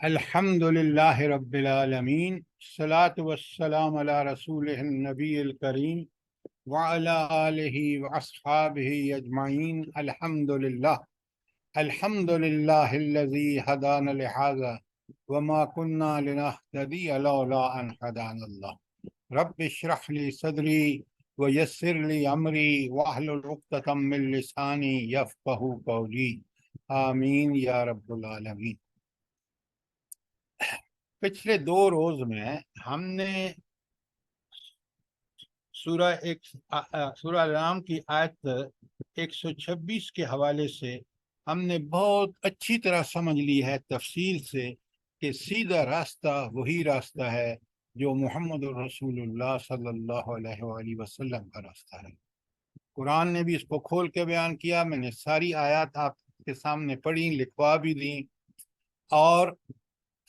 الحمد للہ رب العالمین، الصلاۃ والسلام علی رسول النبی الکریم وعلی آلہ واصحابہ اجمعین۔ الحمد للہ الذی ہدانا لہذا وما كنا لنہتدی لولا ان ہدانا اللہ۔ رب اشرح لی صدری ویسر لی امری واحلل عقدۃ من لسانی یفقہوا قولی، آمین یا رب العالمین۔ پچھلے 2 روز میں ہم نے سورہ الانعام کی آیت 126 کے حوالے سے ہم نے بہت اچھی طرح سمجھ لی ہے تفصیل سے کہ سیدھا راستہ وہی راستہ ہے جو محمد رسول اللہ صلی اللہ علیہ وآلہ وسلم کا راستہ ہے۔ قرآن نے بھی اس کو کھول کے بیان کیا، میں نے ساری آیات آپ کے سامنے پڑھی، لکھوا بھی دی۔ اور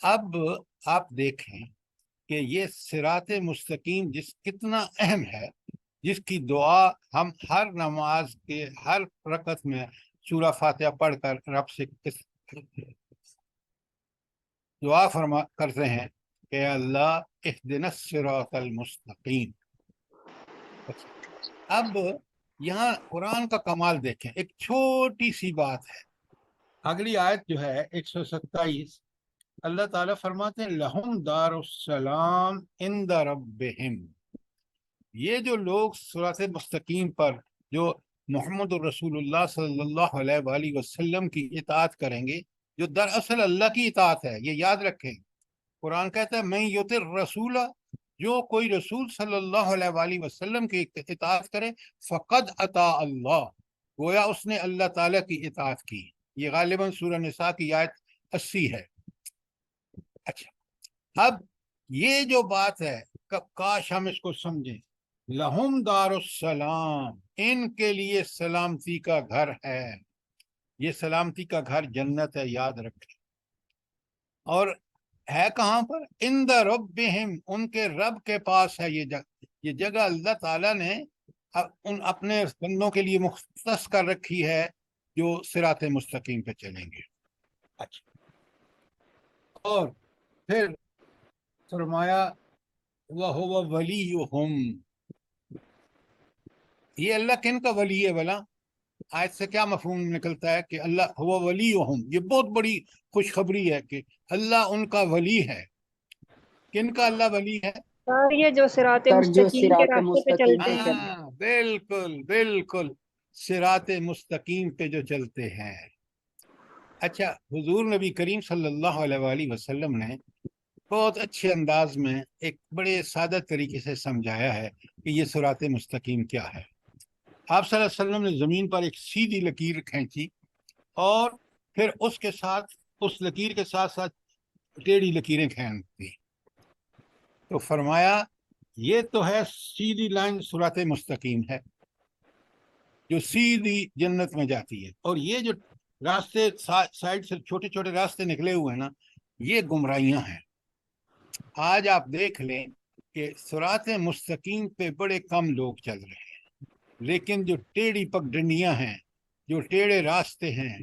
اب آپ دیکھیں کہ یہ صراط مستقیم کتنا اہم ہے، جس کی دعا ہم ہر نماز کے ہر رکعت میں سورہ فاتحہ پڑھ کر رب سے دعا کرتے ہیں کہ اللہ اہدنا الصراط المستقیم۔ اب یہاں قرآن کا کمال دیکھیں، ایک چھوٹی سی بات ہے۔ اگلی آیت جو ہے 127، اللہ تعالیٰ فرماتے ہیں لہم دار السلام عند ربہم۔ یہ جو لوگ صراط مستقیم پر جو محمد الرسول اللہ صلی اللہ علیہ وآلہ وسلم کی اطاعت کریں گے، جو دراصل اللہ کی اطاعت ہے، یہ یاد رکھیں۔ قرآن کہتا ہے من یطع الرسول، جو کوئی رسول صلی اللہ علیہ وآلہ وسلم کی اطاعت کرے فقد اطاع اللہ، گویا اس نے اللہ تعالیٰ کی اطاعت کی۔ یہ غالباً سورہ نساء کی آیت 80 ہے۔ اچھا، اب یہ جو بات ہے کاش ہم اس کو سمجھیں۔ لہم دار السلام، ان کے لیے سلامتی کا گھر ہے۔ یہ سلامتی کا گھر جنت ہے، یاد رکھیں۔ اور ہے کہاں پر؟ عند ربہم، ان کے رب کے پاس ہے یہ جگہ اللہ تعالیٰ نے اپنے بندوں کے لیے مختص کر رکھی ہے جو صراط مستقیم پہ چلیں گے۔ اچھا، اور پھر فرمایا وَهُوَ وَلِيُّهُمْ، یہ اللہ کن کا ولی ہے بھلا؟ آیت سے کیا مفہوم نکلتا ہے کہ اللہ هو ولیہم؟ یہ بہت بڑی خوشخبری ہے کہ اللہ ان کا ولی ہے۔ کن کا اللہ ولی ہے؟ یہ جو صراط مستقیم کے راستے پہ چلتے ہیں۔ بالکل بالکل، صراط مستقیم پہ جو چلتے ہیں۔ اچھا، حضور نبی کریم صلی اللہ علیہ وآلہ وسلم نے بہت اچھے انداز میں ایک بڑے سادہ طریقے سے سمجھایا ہے کہ یہ صراط مستقیم کیا ہے۔ آپ صلی اللہ علیہ وسلم نے زمین پر ایک سیدھی لکیر کھینچی اور پھر اس کے ساتھ، اس لکیر کے ساتھ ساتھ ٹیڑھی لکیریں کھینچ دی، تو فرمایا یہ تو ہے سیدھی لائن صراط مستقیم ہے جو سیدھی جنت میں جاتی ہے، اور یہ جو راستے سائڈ سے چھوٹے چھوٹے راستے نکلے ہوئے ہیں نا، یہ گمراہیاں ہیں۔ آج آپ دیکھ لیں کہ صراط مستقیم پہ بڑے کم لوگ چل رہے ہیں، لیکن جو ٹیڑھی پگڈنڈیاں ہیں، جو ٹیڑھے راستے ہیں،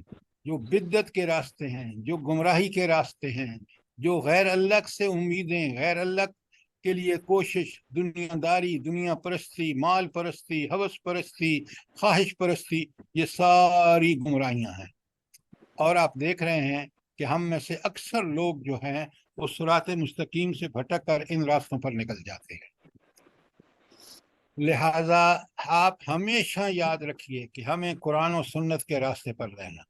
جو بدعت کے راستے ہیں، جو گمراہی کے راستے ہیں، جو غیر اللہ سے امیدیں، غیر اللہ کے لیے کوشش، دنیا داری، دنیا پرستی، مال پرستی، ہوس پرستی، خواہش پرستی، یہ ساری گمراہیاں ہیں۔ اور آپ دیکھ رہے ہیں کہ ہم میں سے اکثر لوگ جو ہیں وہ صراط مستقیم سے بھٹک کر ان راستوں پر نکل جاتے ہیں۔ لہٰذا آپ ہمیشہ یاد رکھیے کہ ہمیں قرآن و سنت کے راستے پر رہنا،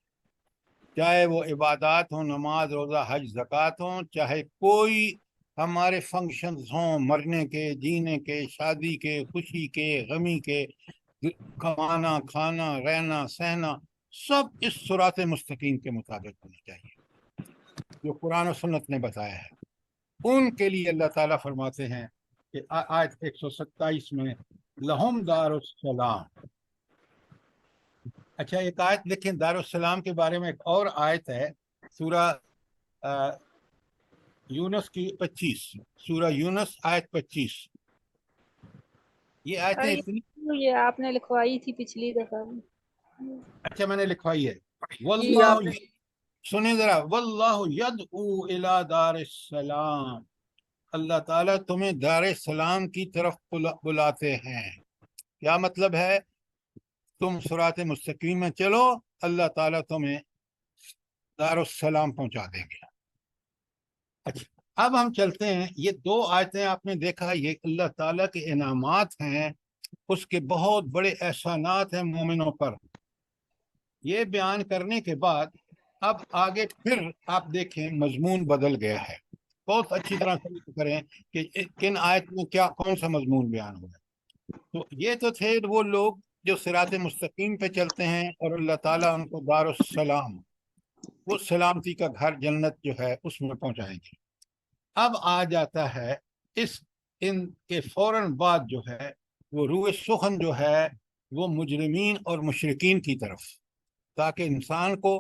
چاہے وہ عبادات ہوں، نماز روزہ حج زکوٰۃ ہوں، چاہے کوئی ہمارے فنکشنز ہوں، مرنے کے، جینے کے، شادی کے، خوشی کے، غمی کے، کمانا، کھانا، رہنا، سہنا، سب اس صراط مستقیم کے مطابق ہونا چاہیے جو قرآن و سنت نے بتایا ہے۔ ان کے لیے اللہ تعالیٰ فرماتے ہیں کہ آیت 127 میں لہم دار السلام۔ اچھا، ایک آیت لکھیں دار السلام کے بارے میں، ایک اور آیت ہے سورہ یونس کی 25، سورہ یونس آیت 25۔ یہ آیتیں اتنی، یہ آپ نے لکھوائی تھی پچھلی دفعہ۔ اچھا میں نے لکھوائی ہے، جی آپ واللہ نے۔ سنیں ذرا، واللہ یدعو الی دار السلام، اللہ تعالیٰ تمہیں دار السلام کی طرف بلاتے ہیں۔ کیا مطلب ہے؟ تم صراط مستقیم میں چلو، اللہ تعالیٰ تمہیں دار السلام پہنچا دیں گے۔ اچھا، اب ہم چلتے ہیں، یہ دو آیتیں آپ نے دیکھا، یہ اللہ تعالیٰ کے انعامات ہیں، اس کے بہت بڑے احسانات ہیں مومنوں پر۔ یہ بیان کرنے کے بعد اب آگے پھر آپ دیکھیں مضمون بدل گیا ہے۔ بہت اچھی طرح سمجھ کریں کہ کن آیت میں کیا کون سا مضمون بیان ہوا ہے۔ تو یہ تو تھے وہ لوگ جو صراط مستقیم پہ چلتے ہیں اور اللہ تعالیٰ ان کو دار السلام، وہ سلامتی کا گھر جنت جو ہے اس میں پہنچائیں گے۔ اب آ جاتا ہے ان کے فوراً بعد جو ہے وہ روح سخن جو ہے وہ مجرمین اور مشرکین کی طرف، تاکہ انسان کو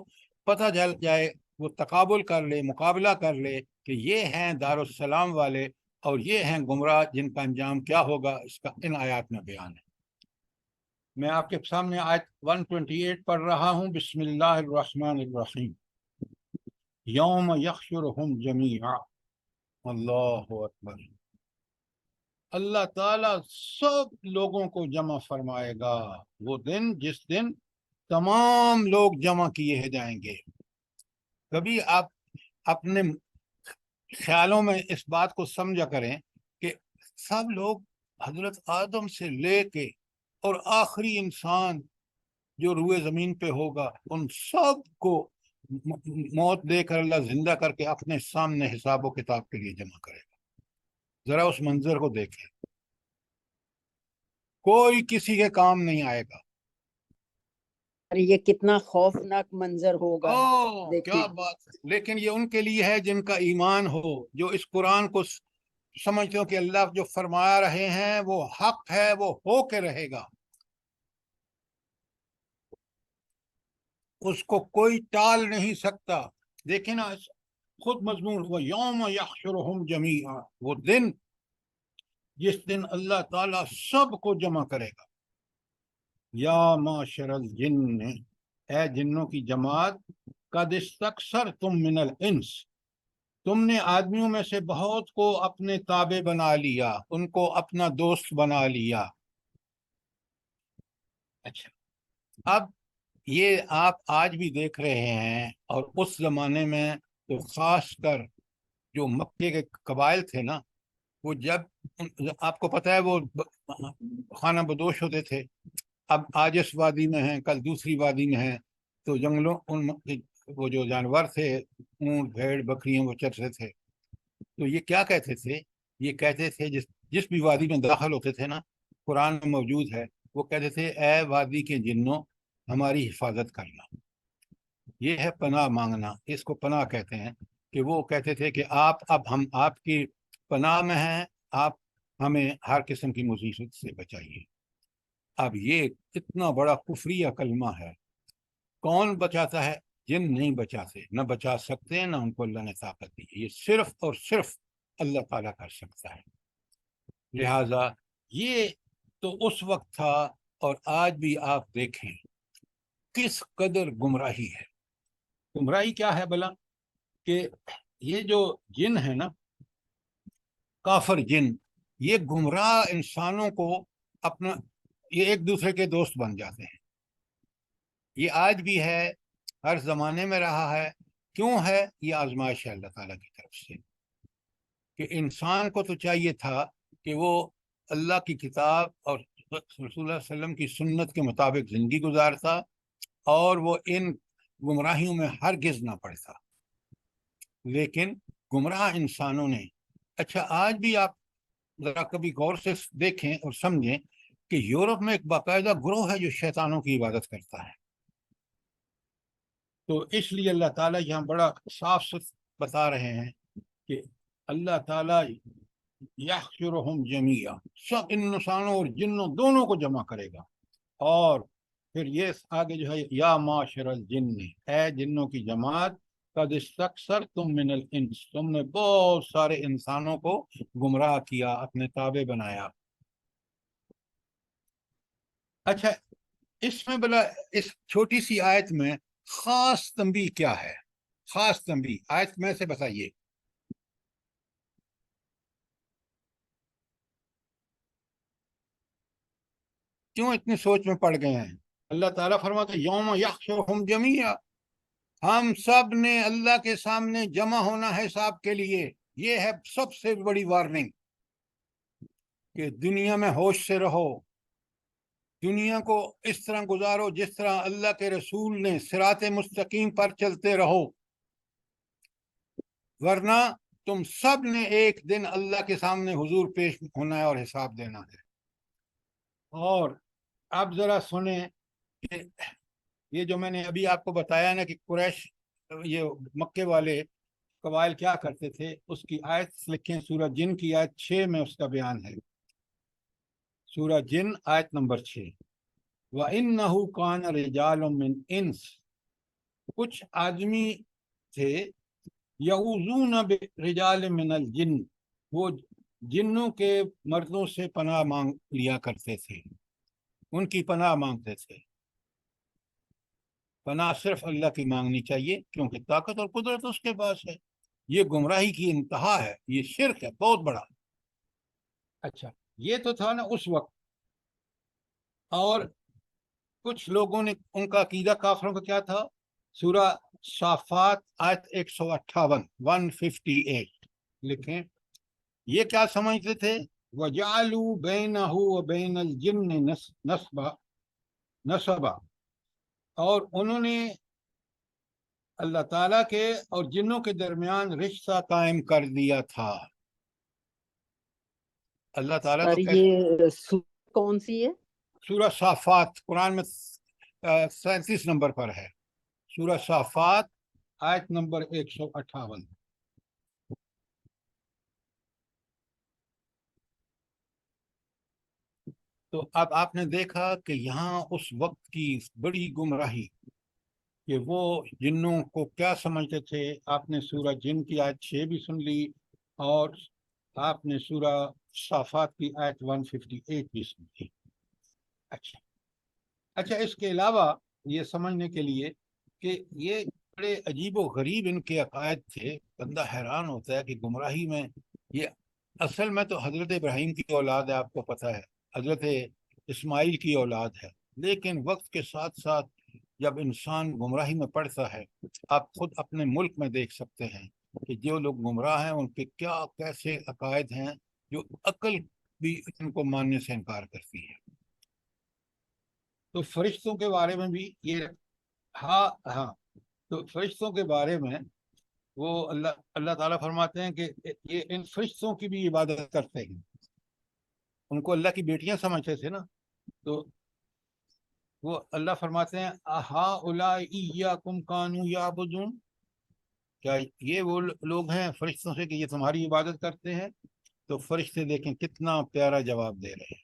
پتہ چل جائے، وہ تقابل کر لے، مقابلہ کر لے کہ یہ ہیں دار السلام والے اور یہ ہیں گمراہ جن کا انجام کیا ہوگا۔ اس کا ان آیات میں بیان ہے۔ میں آپ کے سامنے آیت 128 پڑھ رہا ہوں۔ بسم اللہ الرحمن الرحیم۔ یوم یحشرہم جمیعا، اللہ اکبر، اللہ تعالیٰ سب لوگوں کو جمع فرمائے گا، وہ دن جس دن تمام لوگ جمع کیے جائیں گے۔ کبھی آپ اپنے خیالوں میں اس بات کو سمجھا کریں کہ سب لوگ حضرت آدم سے لے کے اور آخری انسان جو روئے زمین پہ ہوگا، ان سب کو موت دے کر اللہ زندہ کر کے اپنے سامنے حساب و کتاب کے لیے جمع کرے گا۔ ذرا اس منظر کو دیکھیں، کوئی کسی کے کام نہیں آئے گا۔ یہ کتنا خوفناک منظر ہوگا، کیا دیکھیں۔ بات ہے! لیکن یہ ان کے لیے ہے جن کا ایمان ہو، جو اس قرآن کو سمجھتے ہو کہ اللہ جو فرما رہے ہیں وہ حق ہے، وہ ہو کے رہے گا، اس کو کوئی ٹال نہیں سکتا۔ دیکھیں نا، خود مضمون ہوا یوم یحشرہم جمیعا، وہ دن جس دن اللہ تعالیٰ سب کو جمع کرے گا۔ یا معشر الجن، اے جنوں کی جماعت، قد استکثرتم من الانس، تم نے آدمیوں میں سے بہت کو اپنے تابع بنا لیا، ان کو اپنا دوست بنا لیا۔ اچھا، اب یہ آپ آج بھی دیکھ رہے ہیں، اور اس زمانے میں تو خاص کر جو مکے کے قبائل تھے نا، وہ جب آپ کو پتہ ہے وہ خانہ بدوش ہوتے تھے، اب آج اس وادی میں ہیں، کل دوسری وادی میں ہیں، تو جنگلوں وہ جو جانور تھے، اونٹ بھیڑ بکریاں، وہ چرتے تھے، تو یہ کیا کہتے تھے؟ یہ کہتے تھے جس بھی وادی میں داخل ہوتے تھے نا، قرآن میں موجود ہے، وہ کہتے تھے اے وادی کے جنوں ہماری حفاظت کرنا۔ یہ ہے پناہ مانگنا، اس کو پناہ کہتے ہیں، کہ وہ کہتے تھے کہ اب ہم آپ کی پناہ میں ہیں، آپ ہمیں ہر قسم کی مصیبت سے بچائیے۔ اب یہ اتنا بڑا کفریہ کلمہ ہے، کون بچاتا ہے؟ جن نہیں بچاتے، نہ بچا سکتے، نہ ان کو اللہ نے طاقت دی ہے، یہ صرف اور صرف اللہ تعالیٰ کر سکتا ہے۔ لہذا یہ تو اس وقت تھا، اور آج بھی آپ دیکھیں کس قدر گمراہی ہے۔ گمراہی کیا ہے بلا؟ کہ یہ جو جن ہے نا، کافر جن، یہ گمراہ انسانوں کو اپنا، یہ ایک دوسرے کے دوست بن جاتے ہیں۔ یہ آج بھی ہے، ہر زمانے میں رہا ہے۔ کیوں ہے؟ یہ آزمائش ہے اللہ تعالیٰ کی طرف سے، کہ انسان کو تو چاہیے تھا کہ وہ اللہ کی کتاب اور رسول اللہ صلی اللہ علیہ وسلم کی سنت کے مطابق زندگی گزارتا، اور وہ ان گمراہیوں میں ہرگز نہ پڑتا، لیکن گمراہ انسانوں نے۔ اچھا، آج بھی آپ ذرا کبھی غور سے دیکھیں اور سمجھیں کہ یورپ میں ایک باقاعدہ گروہ ہے جو شیطانوں کی عبادت کرتا ہے۔ تو اس لیے اللہ تعالیٰ یہاں بڑا صاف بتا رہے ہیں کہ اللہ تعالیٰ یحشرہم جمیعا، سب انسانوں اور جنوں دونوں کو جمع کرے گا، اور پھر یہ آگے جو ہے یا معاشر الجن، اے جنوں کی جماعت، قد استکثرتم من الانس، تم نے بہت سارے انسانوں کو گمراہ کیا، اپنے تابع بنایا۔ اچھا، اس میں بلا اس چھوٹی سی آیت میں خاص تنبیہ کیا ہے؟ خاص تنبیہ، آیت میں سے بتائیے۔ کیوں اتنی سوچ میں پڑ گئے ہیں؟ اللہ تعالیٰ فرماتا ہے یوم یحشرہم جمیعا، ہم سب نے اللہ کے سامنے جمع ہونا ہے حساب کے لیے۔ یہ ہے سب سے بڑی وارننگ کہ دنیا میں ہوش سے رہو، دنیا کو اس طرح گزارو جس طرح اللہ کے رسول نے، صراط مستقیم پر چلتے رہو، ورنہ تم سب نے ایک دن اللہ کے سامنے حضور پیش ہونا ہے اور حساب دینا ہے۔ اور اب ذرا سنیں کہ یہ جو میں نے ابھی آپ کو بتایا نا کہ قریش، یہ مکے والے قبائل کیا کرتے تھے، اس کی آیت لکھیں، سورہ جن کی آیت 6 میں اس کا بیان ہے۔ سورہ جن آیت نمبر 6، وَإِنَّهُ كَانَ رِجَالٌ مِّنْ إِنْسٍ، کچھ آدمی تھے، یعوذون برجال من الجن، وہ جنوں کے مردوں سے پناہ مانگ لیا کرتے تھے، ان کی پناہ مانگتے تھے۔ پناہ صرف اللہ کی مانگنی چاہیے کیونکہ طاقت اور قدرت اس کے پاس ہے۔ یہ گمراہی کی انتہا ہے، یہ شرک ہے بہت بڑا۔ اچھا، یہ تو تھا نا اس وقت، اور کچھ لوگوں نے، ان کا عقیدہ کافروں کا کیا تھا؟ سورہ صافات آیت 158 158 لکھیں، یہ کیا سمجھتے تھے؟ وَجَعَلُوا بَيْنَهُ وَبَيْنَ الْجِنِّ نَسَبًا، اور انہوں نے اللہ تعالیٰ کے اور جنوں کے درمیان رشتہ قائم کر دیا تھا۔ اللہ تعالیٰ سر تو یہ سورہ کون سی ہے؟ سورہ صافات قرآن میں 37 نمبر پر ہے، سورہ صافات آیت نمبر 158۔ تو اب آپ نے دیکھا کہ یہاں اس وقت کی بڑی گمراہی کہ وہ جنوں کو کیا سمجھتے تھے۔ آپ نے سورہ جن کی آیت 6 بھی سن لی، اور آپ نے سورہ صافات کی آیت 158 بھی سن لی۔ اچھا، اس کے علاوہ یہ سمجھنے کے لیے کہ یہ بڑے عجیب و غریب ان کے عقائد تھے، بندہ حیران ہوتا ہے کہ گمراہی میں یہ اصل میں تو حضرت ابراہیم کی اولاد ہے، آپ کو پتہ ہے، حضرت اسماعیل کی اولاد ہے، لیکن وقت کے ساتھ ساتھ جب انسان گمراہی میں پڑتا ہے، آپ خود اپنے ملک میں دیکھ سکتے ہیں کہ جو لوگ گمراہ ہیں ان کے کیا کیسے عقائد ہیں جو عقل بھی ان کو ماننے سے انکار کرتی ہے۔ تو فرشتوں کے بارے میں بھی یہ، ہاں، تو فرشتوں کے بارے میں وہ اللہ تعالیٰ فرماتے ہیں کہ یہ ان فرشتوں کی بھی عبادت کرتے ہیں، ان کو اللہ کی بیٹیاں سمجھتے تھے نا، تو وہ اللہ فرماتے ہیں اَهَٰؤُلَاءِ إِيَّاكُمْ كَانُوا يَعْبُدُونَ، کیا یہ وہ لوگ ہیں فرشتوں سے کہ یہ تمہاری عبادت کرتے ہیں؟ تو فرشتے دیکھیں کتنا پیارا جواب دے رہے ہیں،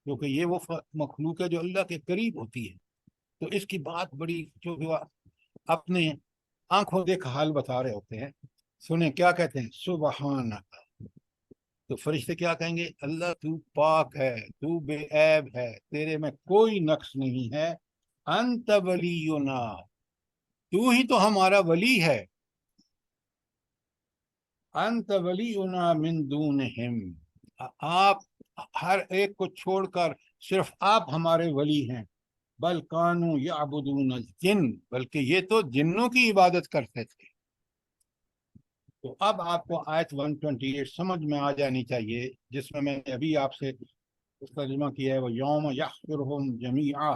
کیونکہ یہ وہ مخلوق ہے جو اللہ کے قریب ہوتی ہے، تو اس کی بات بڑی، جو اپنے آنکھوں دیکھ حال بتا رہے ہوتے ہیں۔ سنیں کیا کہتے ہیں، سبحانک، تو فرشتے کیا کہیں گے؟ اللہ تو پاک ہے، تو بے عیب ہے، تیرے میں کوئی نقص نہیں ہے، انت ولینا، تو ہی تو ہمارا ولی ہے، انت ولینا من دونہم، آپ ہر ایک کو چھوڑ کر صرف آپ ہمارے ولی ہیں، بل کانوا یعبدون الجن، بلکہ یہ تو جنوں کی عبادت کرتے تھے۔ تو اب آپ کو آیت 128 سمجھ میں آ جانی چاہیے، جس میں نے ابھی آپ سے ترجمہ کیا ہے، وہ یوم یحشرہم جمیعا،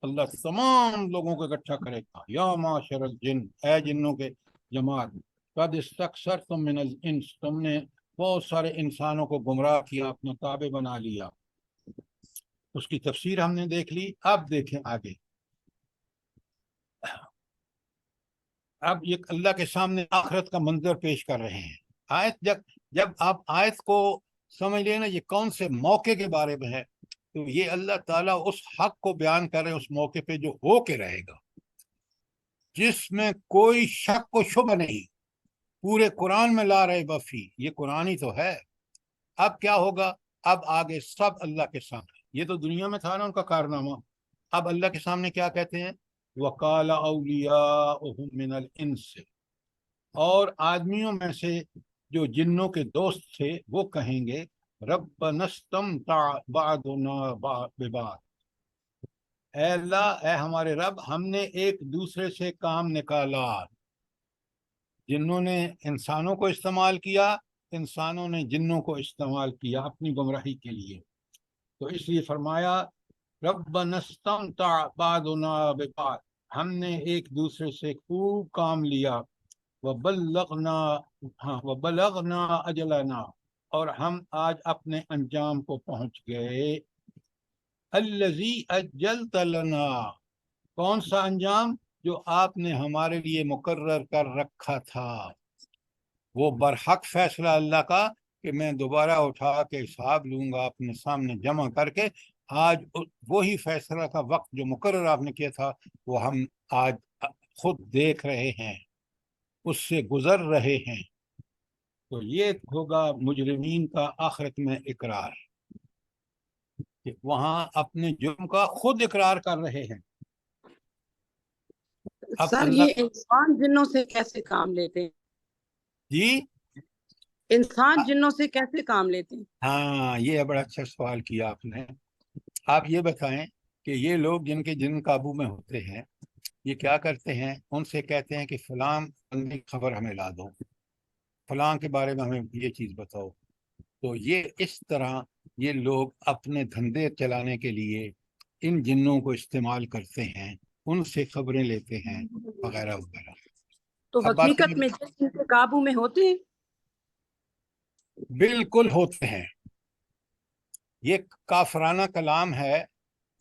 اللہ تمام لوگوں کو اکٹھا کرے گا، یا معاشر الجن، اے جنوں کے جماعت، قد استکثرتم من الانس، تم نے بہت سارے انسانوں کو گمراہ کیا، اپنا تابع بنا لیا۔ اس کی تفسیر ہم نے دیکھ لی، اب دیکھیں آگے۔ اب یہ اللہ کے سامنے آخرت کا منظر پیش کر رہے ہیں۔ آیت جب آپ آیت کو سمجھ لیں نا، یہ کون سے موقع کے بارے میں ہے، تو یہ اللہ تعالیٰ اس حق کو بیان کر رہے ہیں، اس موقع پہ جو ہو کے رہے گا، جس میں کوئی شک و شبہ نہیں، پورے قرآن میں لا رہے بفی، یہ قرآن ہی تو ہے۔ اب کیا ہوگا؟ اب آگے سب اللہ کے سامنے، یہ تو دنیا میں تھا نا ان کا کارنامہ، اب اللہ کے سامنے کیا کہتے ہیں؟ وَقَالَ أَوْلِيَاؤُهُم مِّنَ الْإِنسِ، اور آدمیوں میں سے جو جنوں کے دوست تھے وہ کہیں گے ربنا استمتع بعضنا ببعض، اے اللہ، اے ہمارے رب، ہم نے ایک دوسرے سے کام نکالا۔ جنوں نے انسانوں کو استعمال کیا، انسانوں نے جنوں کو استعمال کیا اپنی گمراہی کے لیے، تو اس لیے فرمایا ربنا استمتع بعضنا ببعض، ہم نے ایک دوسرے سے خوب کام لیا، وبلغنا اجلنا، اور ہم آج اپنے انجام کو پہنچ گئے۔ الذی اجلت لنا، کون سا انجام؟ جو آپ نے ہمارے لیے مقرر کر رکھا تھا، وہ برحق فیصلہ اللہ کا کہ میں دوبارہ اٹھا کے حساب لوں گا اپنے سامنے جمع کر کے۔ آج وہی فیصلہ کا وقت جو مقرر آپ نے کیا تھا وہ ہم آج خود دیکھ رہے ہیں، اس سے گزر رہے ہیں۔ تو یہ ہوگا مجرمین کا آخرت میں اقرار، کہ وہاں اپنے جرم کا خود اقرار کر رہے ہیں۔ اب سر اللہ، یہ انسان جنوں سے کیسے کام لیتے ہیں؟ جی انسان جنوں سے کیسے کام لیتے ہیں؟ ہاں، یہ بڑا اچھا سوال کیا آپ نے۔ آپ یہ بتائیں کہ یہ لوگ جن کے جن قابو میں ہوتے ہیں، یہ کیا کرتے ہیں؟ ان سے کہتے ہیں کہ فلاں بندے کی خبر ہمیں لا دو، فلاں کے بارے میں ہمیں یہ چیز بتاؤ۔ تو یہ اس طرح یہ لوگ اپنے دھندے چلانے کے لیے ان جنوں کو استعمال کرتے ہیں، ان سے خبریں لیتے ہیں وغیرہ وغیرہ۔ تو اب بات حقیقت میں جن ان کے قابو میں ہوتے ہیں؟ بالکل ہوتے ہیں، یہ کافرانہ کلام ہے،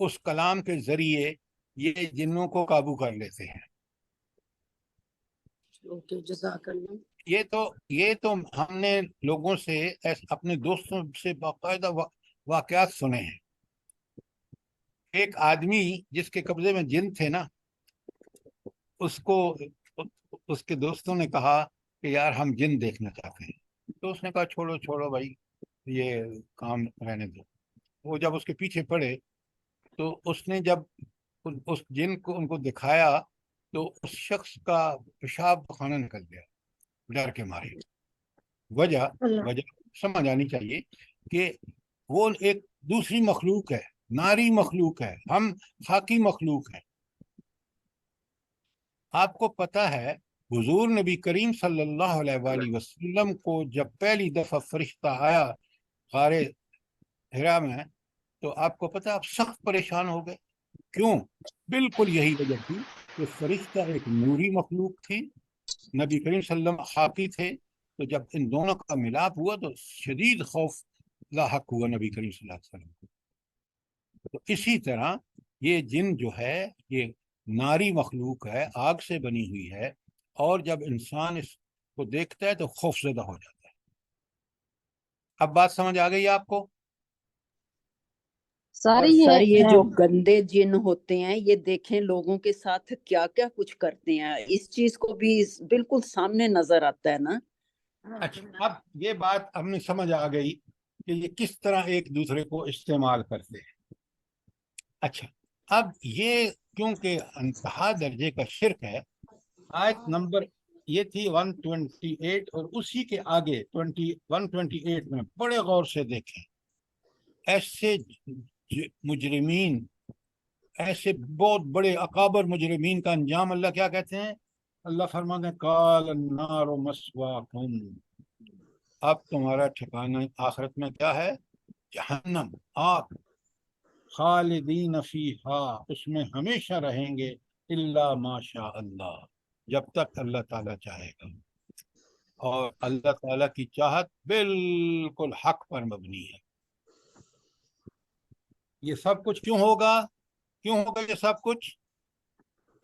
اس کلام کے ذریعے یہ جنوں کو قابو کر لیتے ہیں۔ اوکے، جزاک اللہ۔ یہ تو ہم نے لوگوں سے اپنے دوستوں سے باقاعدہ واقعات سنے ہیں۔ ایک آدمی جس کے قبضے میں جن تھے نا، اس کے دوستوں نے کہا کہ یار ہم جن دیکھنا چاہتے ہیں، تو اس نے کہا چھوڑو بھائی، یہ کام رہنے دو۔ وہ جب اس کے پیچھے پڑے تو اس نے جب اس جن کو ان کو دکھایا تو اس شخص کا پیشاب خانہ نکل گیا ڈر کے مارے۔ وجہ سمجھ آنی چاہیے کہ وہ ایک دوسری مخلوق ہے، ناری مخلوق ہے، ہم خاکی مخلوق ہیں۔ آپ کو پتہ ہے حضور نبی کریم صلی اللہ علیہ وآلہ وسلم کو جب پہلی دفعہ فرشتہ آیا غار حرا میں، تو آپ کو پتہ آپ سخت پریشان ہو گئے۔ کیوں؟ بالکل یہی وجہ تھی کہ فرشتہ ایک نوری مخلوق تھی، نبی کریم صلی اللہ علیہ وسلم خاکی تھے، تو جب ان دونوں کا ملاپ ہوا تو شدید خوف لاحق ہوا نبی کریم صلی اللہ علیہ وسلم کو۔ تو اسی طرح یہ جن جو ہے یہ ناری مخلوق ہے، آگ سے بنی ہوئی ہے، اور جب انسان اس کو دیکھتا ہے تو خوف زدہ ہو جاتا ہے۔ اب بات سمجھ آ گئی آپ کو؟ اور سر یہ جو گندے جن ہوتے ہیں یہ دیکھیں لوگوں کے ساتھ کیا کیا کچھ کرتے ہیں، اس چیز کو بھی بالکل سامنے نظر آتا ہے نا۔ اچھا، اب یہ بات ہم نے سمجھ آ گئی کہ یہ کس طرح ایک دوسرے کو استعمال کرتے ہیں۔ اچھا، اب یہ کیونکہ انتہا درجے کا شرک ہے، آیت نمبر یہ تھی 128، اور اسی کے آگے 128 میں بڑے غور سے دیکھیں، ایسے مجرمین، ایسے بہت بڑے اکابر مجرمین کا انجام اللہ کیا کہتے ہیں؟ اللہ فرماتے ہیں قال النار مسواکم، اب تمہارا ٹھکانہ آخرت میں کیا ہے؟ جہنم، آگ، خالدین فیہا، اس میں ہمیشہ رہیں گے، الا ما شاء اللہ، جب تک اللہ تعالیٰ چاہے گا۔ اور اللہ تعالیٰ کی چاہت بالکل حق پر مبنی ہے۔ یہ سب کچھ کیوں ہوگا یہ سب کچھ؟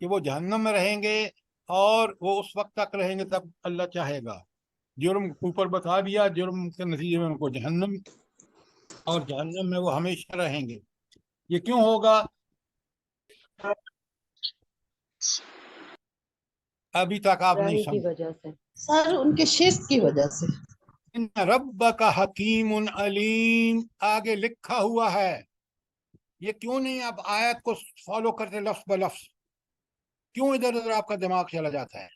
کہ وہ جہنم میں رہیں گے، اور وہ اس وقت تک رہیں گے تب اللہ چاہے گا۔ جرم اوپر بتا دیا، جرم کے نتیجے میں ان کو جہنم، اور جہنم میں وہ ہمیشہ رہیں گے۔ یہ کیوں ہوگا؟ ابھی تک آپ نہیں کی سمجھ۔ وجہ سے سر ان کے شرک کی وجہ سے۔ ان ربک حکیم علیم، آگے لکھا ہوا ہے۔ یہ کیوں نہیں آپ آیت کو فالو کرتے لفظ بلفظ؟ کیوں ادھر ادھر آپ کا دماغ چلا جاتا ہے؟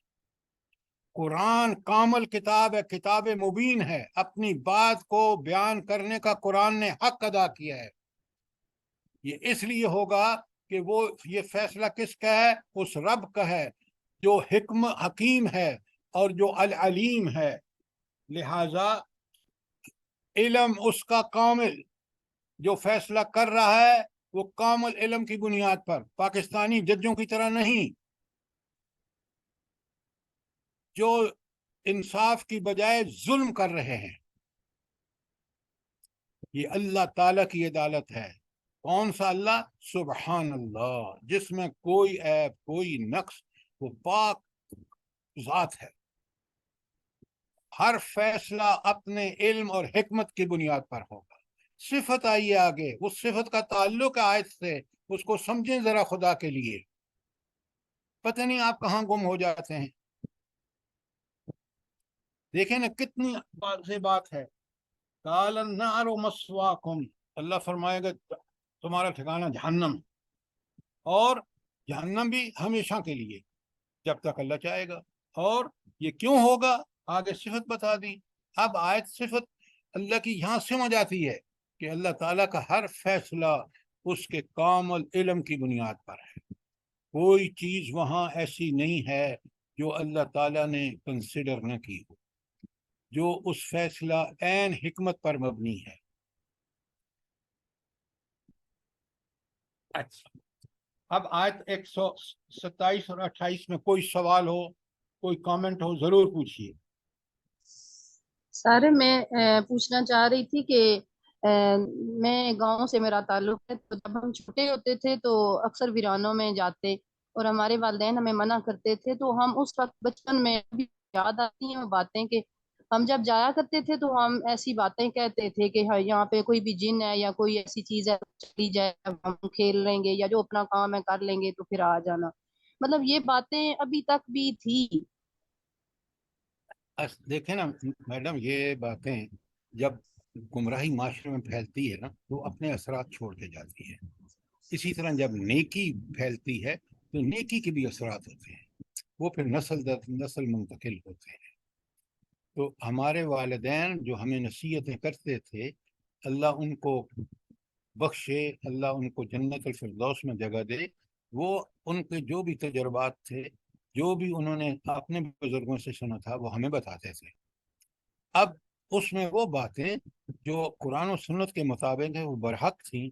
قرآن کامل کتاب ہے، کتاب مبین ہے، اپنی بات کو بیان کرنے کا قرآن نے حق ادا کیا ہے۔ یہ اس لیے ہوگا کہ وہ یہ فیصلہ کس کا ہے؟ اس رب کا ہے جو حکیم ہے اور جو العلیم ہے، لہذا علم اس کا کامل، جو فیصلہ کر رہا ہے وہ کامل علم کی بنیاد پر، پاکستانی ججوں کی طرح نہیں جو انصاف کی بجائے ظلم کر رہے ہیں۔ یہ اللہ تعالیٰ کی عدالت ہے۔ کون سا اللہ؟ سبحان اللہ، جس میں کوئی عیب کوئی نقص، وہ پاک ذات ہے۔ ہر فیصلہ اپنے علم اور حکمت کی بنیاد پر ہوگا۔ صفت آئیے آگے، اس صفت کا تعلق آیت سے، اس کو سمجھیں ذرا خدا کے لیے۔ پتہ نہیں آپ کہاں گم ہو جاتے ہیں۔ دیکھیں نا کتنی واضح بات ہے۔ قال النار مسواکم، اللہ فرمائے گا تمہارا ٹھکانہ جہنم، اور جہنم بھی ہمیشہ کے لیے، جب تک اللہ چاہے گا۔ اور یہ کیوں ہوگا؟ آگے صفت بتا دی۔ اب آیت صفت اللہ کی یہاں سمجھ آتی ہے کہ اللہ تعالیٰ کا ہر فیصلہ اس کے کامل علم کی بنیاد پر ہے۔ کوئی چیز وہاں ایسی نہیں ہے جو اللہ تعالیٰ نے کنسیڈر نہ کی ہو، جو اس فیصلہ عین حکمت پر مبنی ہے۔ اچھا، اب آیت 127 اور 28 میں کوئی سوال ہو، کوئی کامنٹ ہو، ضرور پوچھیے۔ سارے میں پوچھنا چاہ رہی تھی کہ میں گاؤں سے میرا تعلق ہے، تو جب ہم چھوٹے ہوتے تھے تو اکثر ویرانوں میں جاتے اور ہمارے والدین ہمیں منع کرتے تھے، تو ہم اس وقت بچپن میں ابھی یاد آتی ہیں وہ باتیں کہ ہم جب جایا کرتے تھے تو ہم ایسی باتیں کہتے تھے کہ ہاں یہاں پہ کوئی بھی جن ہے یا کوئی ایسی چیز ہے چلی جائے، ہم کھیل لیں گے یا جو اپنا کام ہے کر لیں گے تو پھر آ جانا۔ مطلب یہ باتیں ابھی تک بھی تھی۔ دیکھیں نا میڈم، یہ باتیں جب گمراہی معاشرے میں پھیلتی ہے نا تو اپنے اثرات چھوڑ کے جاتی ہے۔ اسی طرح جب نیکی پھیلتی ہے تو نیکی کے بھی اثرات ہوتے ہیں، وہ پھر نسل در نسل منتقل ہوتے ہیں۔ تو ہمارے والدین جو ہمیں نصیحتیں کرتے تھے، اللہ ان کو بخشے، اللہ ان کو جنت الفردوس میں جگہ دے، وہ ان کے جو بھی تجربات تھے، جو بھی انہوں نے اپنے بزرگوں سے سنا تھا، وہ ہمیں بتاتے تھے۔ اب اس میں وہ باتیں جو قرآن و سنت کے مطابق ہیں وہ برحق تھیں،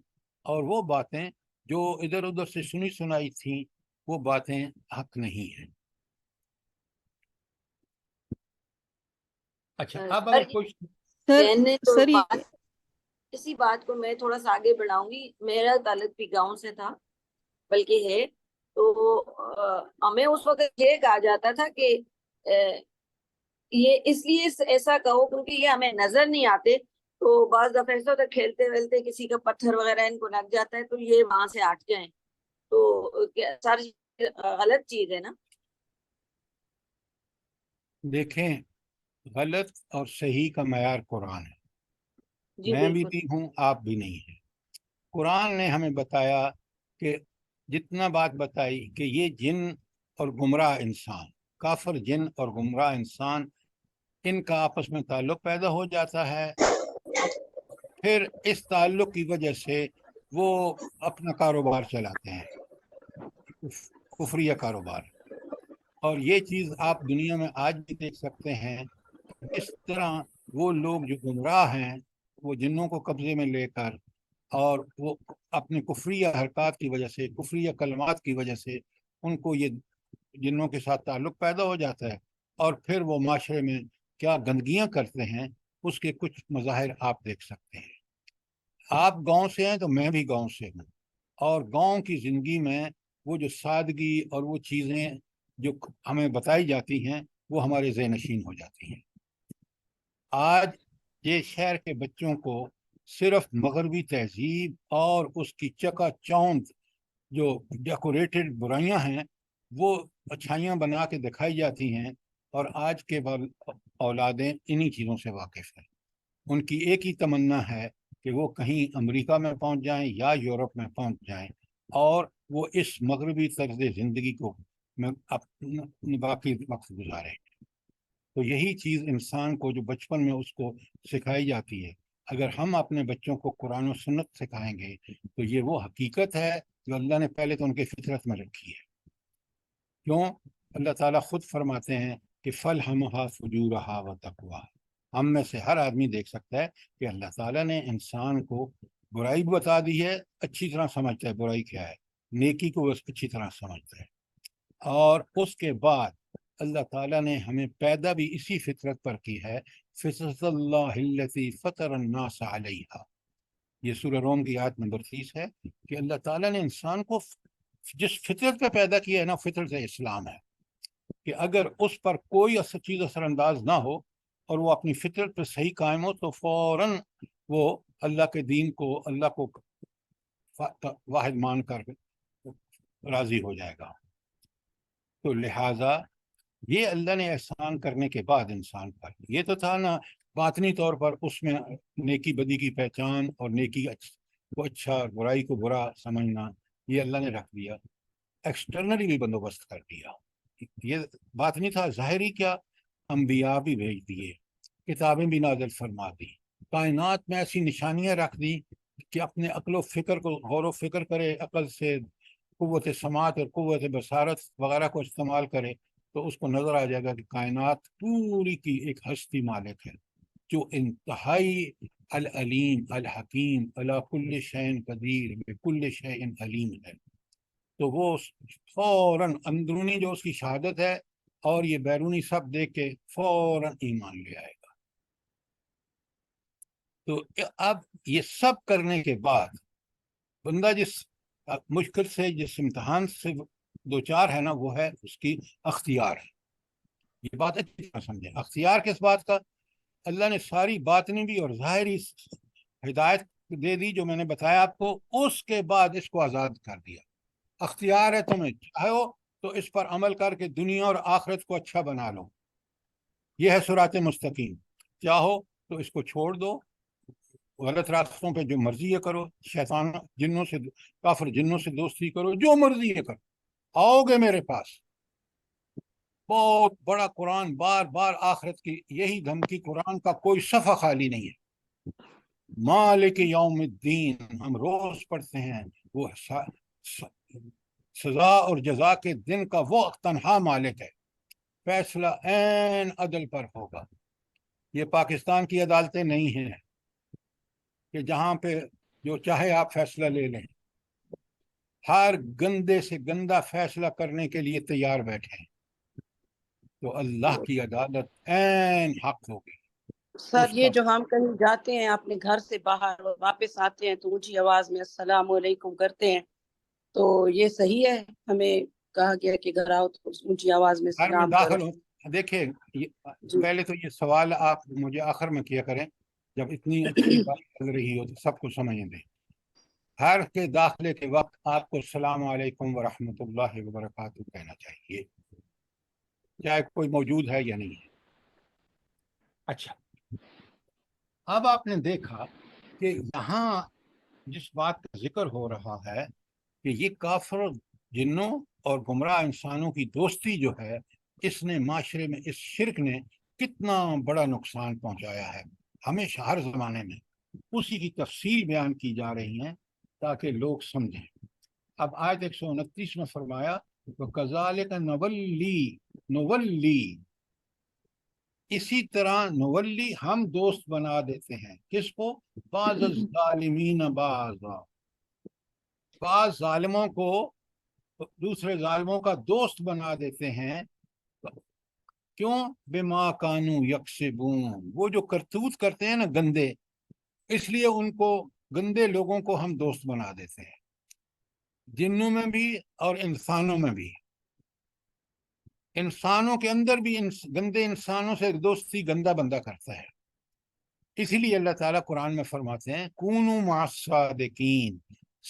اور وہ باتیں جو ادھر ادھر سے سنی سنائی تھیں وہ باتیں حق نہیں ہیں۔ اچھا، اب اگر کوئی سر اسی بات کو میں تھوڑا سا آگے بڑھاؤں گی۔ میرا تعلق بھی گاؤں سے تھا، بلکہ ہے، تو ہمیں اس وقت یہ کہا جاتا تھا کہ یہ اس لیے ایسا کہو کیونکہ یہ ہمیں نظر نہیں آتے، تو بعض دفعہ ایسا ہوتا ہے کھیلتے ویلتے کسی کا پتھر وغیرہ ان کو لگ جاتا ہے تو یہ وہاں سے ہٹ جائیں، تو ساری غلط چیز ہے نا۔ دیکھیں، غلط اور صحیح کا معیار قرآن ہے۔ جی میں بھی بالکل نہیں ہوں، آپ بھی نہیں ہیں۔ قرآن نے ہمیں بتایا کہ جتنا بات بتائی کہ یہ جن اور گمراہ انسان، کافر جن اور گمراہ انسان، ان کا آپس میں تعلق پیدا ہو جاتا ہے، پھر اس تعلق کی وجہ سے وہ اپنا کاروبار چلاتے ہیں، کفریہ کاروبار۔ اور یہ چیز آپ دنیا میں آج بھی دیکھ سکتے ہیں۔ اس طرح وہ لوگ جو گمراہ ہیں، وہ جنوں کو قبضے میں لے کر، اور وہ اپنے کفریہ حرکات کی وجہ سے، کفریہ کلمات کی وجہ سے ان کو یہ جنوں کے ساتھ تعلق پیدا ہو جاتا ہے، اور پھر وہ معاشرے میں کیا گندگیاں کرتے ہیں، اس کے کچھ مظاہر آپ دیکھ سکتے ہیں۔ آپ گاؤں سے ہیں تو میں بھی گاؤں سے ہوں، اور گاؤں کی زندگی میں وہ جو سادگی اور وہ چیزیں جو ہمیں بتائی جاتی ہیں وہ ہمارے ذہن نشین ہو جاتی ہیں۔ آج یہ شہر کے بچوں کو صرف مغربی تہذیب اور اس کی چکا چوند جو ڈیکوریٹڈ برائیاں ہیں وہ اچھائیاں بنا کے دکھائی جاتی ہیں، اور آج کے اولادیں انہی چیزوں سے واقف ہیں۔ ان کی ایک ہی تمنا ہے کہ وہ کہیں امریکہ میں پہنچ جائیں یا یورپ میں پہنچ جائیں، اور وہ اس مغربی طرز زندگی کو باقی وقت گزاریں۔ تو یہی چیز انسان کو جو بچپن میں اس کو سکھائی جاتی ہے، اگر ہم اپنے بچوں کو قرآن و سنت سکھائیں گے تو یہ وہ حقیقت ہے جو اللہ نے پہلے تو ان کے فطرت میں رکھی ہے۔ کیوں؟ اللہ تعالیٰ خود فرماتے ہیں کہ فَلْهَمَهَا فُجُورَهَا وَتَقْوَاهَا، ہم میں سے ہر آدمی دیکھ سکتا ہے کہ اللہ تعالیٰ نے انسان کو برائی بتا دی ہے، اچھی طرح سمجھتا ہے برائی کیا ہے، نیکی کو بس اچھی طرح سمجھتا ہے، اور اس کے بعد اللہ تعالیٰ نے ہمیں پیدا بھی اسی فطرت پر کی ہے، فطرت اللہ التی فطر الناس علیہا۔ یہ سورہ روم کی آیت نمبر 30 ہے کہ اللہ تعالیٰ نے انسان کو جس فطرت پہ پیدا کیا ہے نا، فطرت اسلام ہے، کہ اگر اس پر کوئی چیز اثر انداز نہ ہو اور وہ اپنی فطرت پہ صحیح قائم ہو تو فوراً وہ اللہ کے دین کو، اللہ کو واحد مان کر راضی ہو جائے گا۔ تو لہٰذا یہ اللہ نے احسان کرنے کے بعد انسان پر، یہ تو تھا نا باطنی طور پر اس میں نیکی بدی کی پہچان اور نیکی کو اچھا اور برائی کو برا سمجھنا، یہ اللہ نے رکھ دیا، ایکسٹرنلی بھی بندوبست کر دیا۔ یہ بات نہیں تھا، ظاہری کیا، انبیاء بھی بھیج دیے، کتابیں بھی نازل فرما دی، کائنات میں ایسی نشانیاں رکھ دی کہ اپنے عقل و فکر کو غور و فکر کرے، عقل سے قوت سماعت اور قوت بصارت وغیرہ کو استعمال کرے تو اس کو نظر آ جائے گا کہ کائنات پوری کی ایک ہستی مالک ہے جو انتہائی العلیم الحکیم علی کل شیء قدیر بکل شیء علیم ہے۔ تو وہ فوراً اندرونی جو اس کی شہادت ہے اور یہ بیرونی سب دیکھ کے فوراً ایمان لے آئے گا۔ تو اب یہ سب کرنے کے بعد بندہ جس مشکل سے، جس امتحان سے دوچار ہے نا، وہ ہے اس کی اختیار۔ یہ بات اچھی طرح سمجھیں، اختیار کس بات کا؟ اللہ نے ساری باطنی بھی اور ظاہری ہدایت دے دی جو میں نے بتایا آپ کو، اس کے بعد اس کو آزاد کر دیا۔ اختیار ہے تمہیں، چاہو تو اس پر عمل کر کے دنیا اور آخرت کو اچھا بنا لو، یہ ہے صراط مستقیم۔ چاہو تو اس کو چھوڑ دو، غلط راستوں پہ جو مرضی ہے کرو، شیطان جنوں سے، کافر جنوں سے دوستی کرو، جو مرضی ہے کرو، آؤ گے میرے پاس۔ بہت بڑا قرآن، بار بار آخرت کی یہی دھمکی، قرآن کا کوئی صفحہ خالی نہیں ہے۔ مالک یوم الدین ہم روز پڑھتے ہیں، وہ سزا اور جزا کے دن کا وہ تنہا مالک ہے، فیصلہ عین عدل پر ہوگا۔ یہ پاکستان کی عدالتیں نہیں ہیں کہ جہاں پہ جو چاہے آپ فیصلہ لے لیں، ہر گندے سے گندہ فیصلہ کرنے کے لیے تیار بیٹھے ہیں، تو اللہ کی عدالت عین حق ہوگی۔ سر اس یہ کا جو ہم کہیں جاتے ہیں اپنے گھر سے باہر اور واپس آتے ہیں تو اونچی آواز میں السلام علیکم کرتے ہیں، تو یہ صحیح ہے؟ ہمیں کہا گیا کہ گھر آؤ تو اونچی آواز میں گھر میں سلام کرو۔ داخل ہو، دیکھیں جی پہلے تو یہ سوال آپ مجھے آخر میں کیا کریں، جب اتنی اچھی بات چل رہی ہو تو سب کو سمجھیں دیں۔ گھر کے داخلے کے وقت آپ کو السلام علیکم ورحمۃ اللہ وبرکاتہ کہنا چاہیے، چاہے کوئی موجود ہے یا نہیں ہے۔ اچھا، اب آپ نے دیکھا کہ یہاں جس بات کا ذکر ہو رہا ہے کہ یہ کافر جنوں اور گمراہ انسانوں کی دوستی جو ہے، اس نے معاشرے میں، اس شرک نے کتنا بڑا نقصان پہنچایا ہے، ہمیشہ ہر زمانے میں اسی کی تفصیل بیان کی جا رہی ہیں تاکہ لوگ سمجھیں۔ اب آیت 129 میں فرمایا وَكَذَلِكَ نُوَلِّي، اسی طرح نولی ہم دوست بنا دیتے ہیں، کس کو؟ بعض الظالمین بعض ظالموں کو دوسرے ظالموں کا دوست بنا دیتے ہیں۔ کیوں؟ بما کانوا یکسبون، وہ جو کرتوت کرتے ہیں نا گندے، اس لیے ان کو، گندے لوگوں کو ہم دوست بنا دیتے ہیں، جنوں میں بھی اور انسانوں میں بھی۔ انسانوں کے اندر بھی گندے انسانوں سے دوستی گندا بندہ کرتا ہے، اسی لیے اللہ تعالیٰ قرآن میں فرماتے ہیں کونوا مع الصادقین،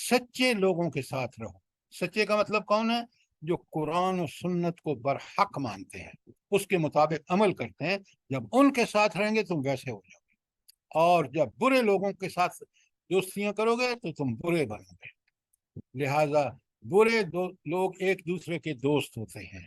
سچے لوگوں کے ساتھ رہو۔ سچے کا مطلب کون ہے؟ جو قرآن و سنت کو برحق مانتے ہیں، اس کے مطابق عمل کرتے ہیں۔ جب ان کے ساتھ رہیں گے تم ویسے ہو جاؤ گے، اور جب برے لوگوں کے ساتھ دوستیاں کرو گے تو تم برے بنو گے۔ لہذا برے لوگ ایک دوسرے کے دوست ہوتے ہیں،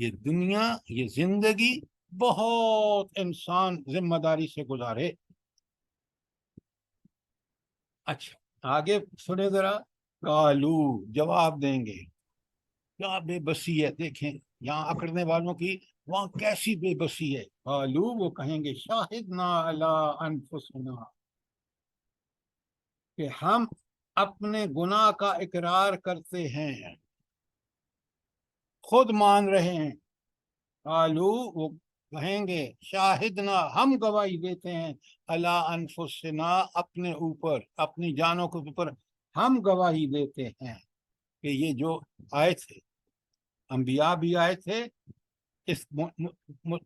یہ دنیا، یہ زندگی بہت انسان ذمہ داری سے گزارے. اچھا آگے سنے ذرا. قالو جواب دیں گے. کیا بے بسی ہے، دیکھیں یہاں اکڑنے والوں کی وہاں کیسی بے بسی ہے. قالو وہ کہیں گے شاہدنا علی انفسنا، کہ ہم اپنے گناہ کا اقرار کرتے ہیں، خود مان رہے ہیں. قالو وہ کہیں گے شاہدنا ہم گواہی دیتے ہیں، علی انفسنا اپنے اوپر، اپنی جانوں کے اوپر ہم گواہی دیتے ہیں کہ یہ جو آئے تھے انبیاء بھی آئے تھے، اس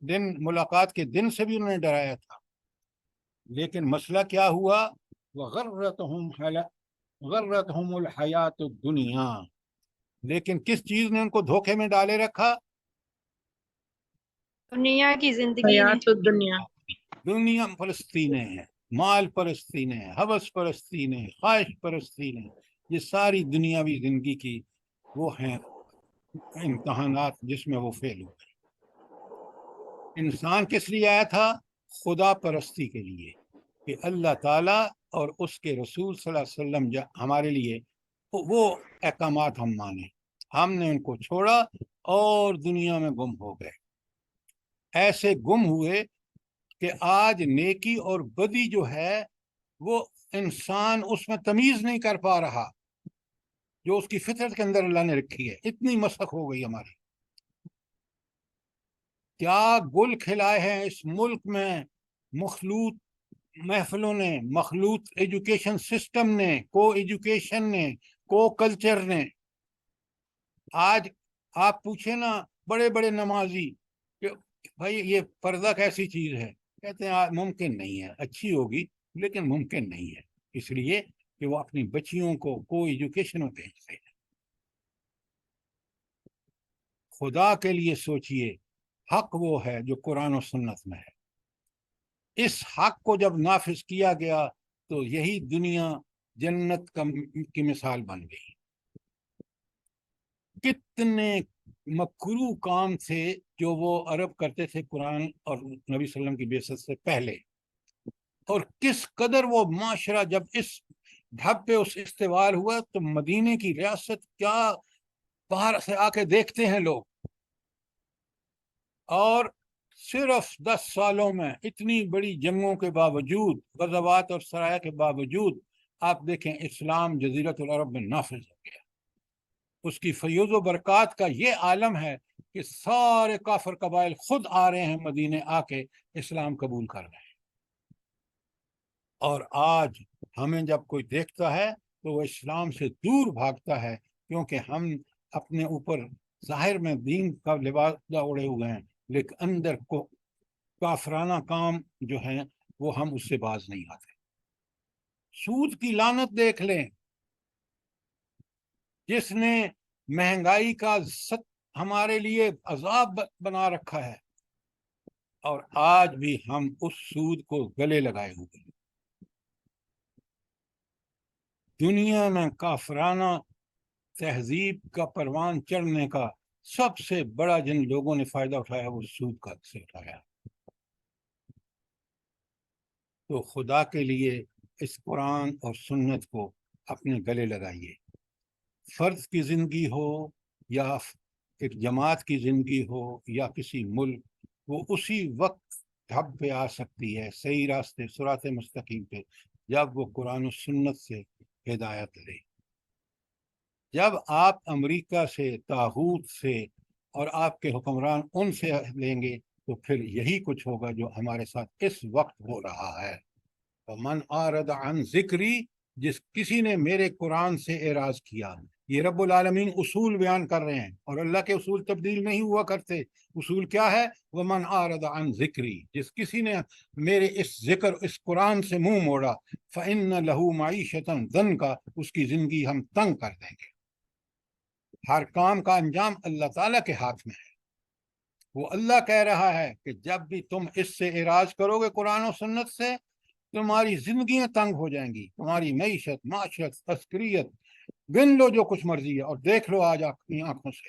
دن ملاقات کے دن سے بھی انہوں نے ڈرایا تھا، لیکن مسئلہ کیا ہوا؟ غرتہم الحیات الدنیا، لیکن کس چیز نے ان کو دھوکے میں ڈالے رکھا؟ دنیا کی زندگی نے، حیات الدنیا، دنیا پرستی نے، مال پرستی نے، ہوس پرستی نے، خواہش پرستی نے، یہ ساری دنیاوی زندگی کی وہ ہیں امتحانات جس میں وہ فیل ہوئے. انسان کس لیے آیا تھا؟ خدا پرستی کے لیے، کہ اللہ تعالیٰ اور اس کے رسول صلی اللہ علیہ وسلم ہمارے لیے وہ احکامات ہم مانیں. ہم نے ان کو چھوڑا اور دنیا میں گم ہو گئے. ایسے گم ہوئے کہ آج نیکی اور بدی جو ہے وہ انسان اس میں تمیز نہیں کر پا رہا، جو اس کی فطرت کے اندر اللہ نے رکھی ہے. اتنی مسخ ہو گئی ہماری. کیا گل کھلائے ہیں اس ملک میں مخلوط محفلوں نے، مخلوط ایجوکیشن سسٹم نے، کو ایجوکیشن نے، کو کلچر نے. آج آپ پوچھیں نا بڑے بڑے نمازی کہ بھائی یہ پردہ کیسی چیز ہے، کہتے ہیں ممکن نہیں ہے، اچھی ہوگی لیکن ممکن نہیں ہے، اس لیے کہ وہ اپنی بچیوں کو ایجوکیشن میں بھیجتے ہیں. خدا کے لیے سوچئے، حق وہ ہے جو قرآن و سنت میں ہے. اس حق کو جب نافذ کیا گیا تو یہی دنیا جنت کی مثال بن گئی. کتنے مکروہ کام تھے جو وہ عرب کرتے تھے قرآن اور نبی صلی اللہ علیہ وسلم کی بعثت سے پہلے، اور کس قدر وہ معاشرہ جب اس ڈھب پہ اس استوار ہوا تو مدینے کی ریاست کیا باہر سے آ کے دیکھتے ہیں لوگ. اور صرف 10 سالوں میں اتنی بڑی جنگوں کے باوجود، غزوات اور سرایہ کے باوجود، آپ دیکھیں اسلام جزیرت العرب میں نافذ ہو گیا. اس کی فیوز و برکات کا یہ عالم ہے کہ سارے کافر قبائل خود آ رہے ہیں مدینے آ کے اسلام قبول کر رہے ہیں. اور آج ہمیں جب کوئی دیکھتا ہے تو وہ اسلام سے دور بھاگتا ہے، کیونکہ ہم اپنے اوپر ظاہر میں دین کا لباس اوڑے ہوئے ہیں، لیکن اندر کو کافرانہ کام جو ہیں وہ ہم اس سے باز نہیں آتے. سود کی لعنت دیکھ لیں، جس نے مہنگائی کا ہمارے لیے عذاب بنا رکھا ہے، اور آج بھی ہم اس سود کو گلے لگائے ہوئے ہیں. دنیا میں کافرانہ تہذیب کا پروان چڑھنے کا سب سے بڑا جن لوگوں نے فائدہ اٹھایا وہ سود کا سے اٹھایا. تو خدا کے لیے اس قرآن اور سنت کو اپنے گلے لگائیے. فرد کی زندگی ہو یا ایک جماعت کی زندگی ہو یا کسی ملک، وہ اسی وقت ڈھب پہ آ سکتی ہے صحیح راستے صراط مستقیم پہ جب وہ قرآن و سنت سے ہدایت لے. جب آپ امریکہ سے، طاغوت سے اور آپ کے حکمران ان سے لیں گے تو پھر یہی کچھ ہوگا جو ہمارے ساتھ اس وقت ہو رہا ہے. وَمَنْ أَعْرَضَ عَنْ ذِكْرِي، جس کسی نے میرے قرآن سے اعراض کیا. یہ رب العالمین اصول بیان کر رہے ہیں، اور اللہ کے اصول تبدیل نہیں ہوا کرتے. اصول کیا ہے؟ وَمَنْ أَعْرَضَ عَنْ ذِكْرِي، جس کسی نے میرے اس ذکر، اس قرآن سے منہ موڑا، فَإِنَّ لَهُ مَعِيشَةً ضَنْكَ، اس کی زندگی ہم تنگ کر دیں گے. ہر کام کا انجام اللہ تعالیٰ کے ہاتھ میں ہے. وہ اللہ کہہ رہا ہے کہ جب بھی تم اس سے اعراض کرو گے قرآن و سنت سے، تمہاری زندگیاں تنگ ہو جائیں گی، تمہاری معیشت، معاشرت، عسکریت، گن لو جو کچھ مرضی ہے، اور دیکھ لو آج اپنی آنکھوں سے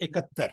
71।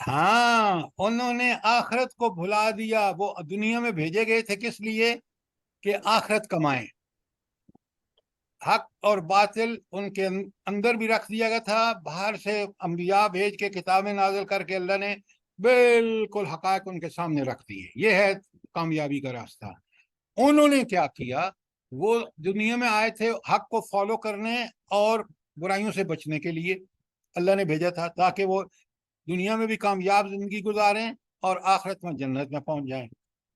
ہاں انہوں نے آخرت کو بھلا دیا. وہ دنیا میں بھیجے گئے تھے کس لیے؟ کہ آخرت کمائیں. حق اور باطل ان کے اندر بھی رکھ دیا گیا تھا. باہر سے انبیاء بھیج کے کتابیں نازل کر کے اللہ نے بالکل حقائق ان کے سامنے رکھ دیے. یہ ہے کامیابی کا راستہ. انہوں نے کیا کیا؟ وہ دنیا میں آئے تھے حق کو فالو کرنے اور برائیوں سے بچنے کے لیے. اللہ نے بھیجا تھا تاکہ وہ دنیا میں بھی کامیاب زندگی گزاریں اور آخرت میں جنت میں پہنچ جائیں.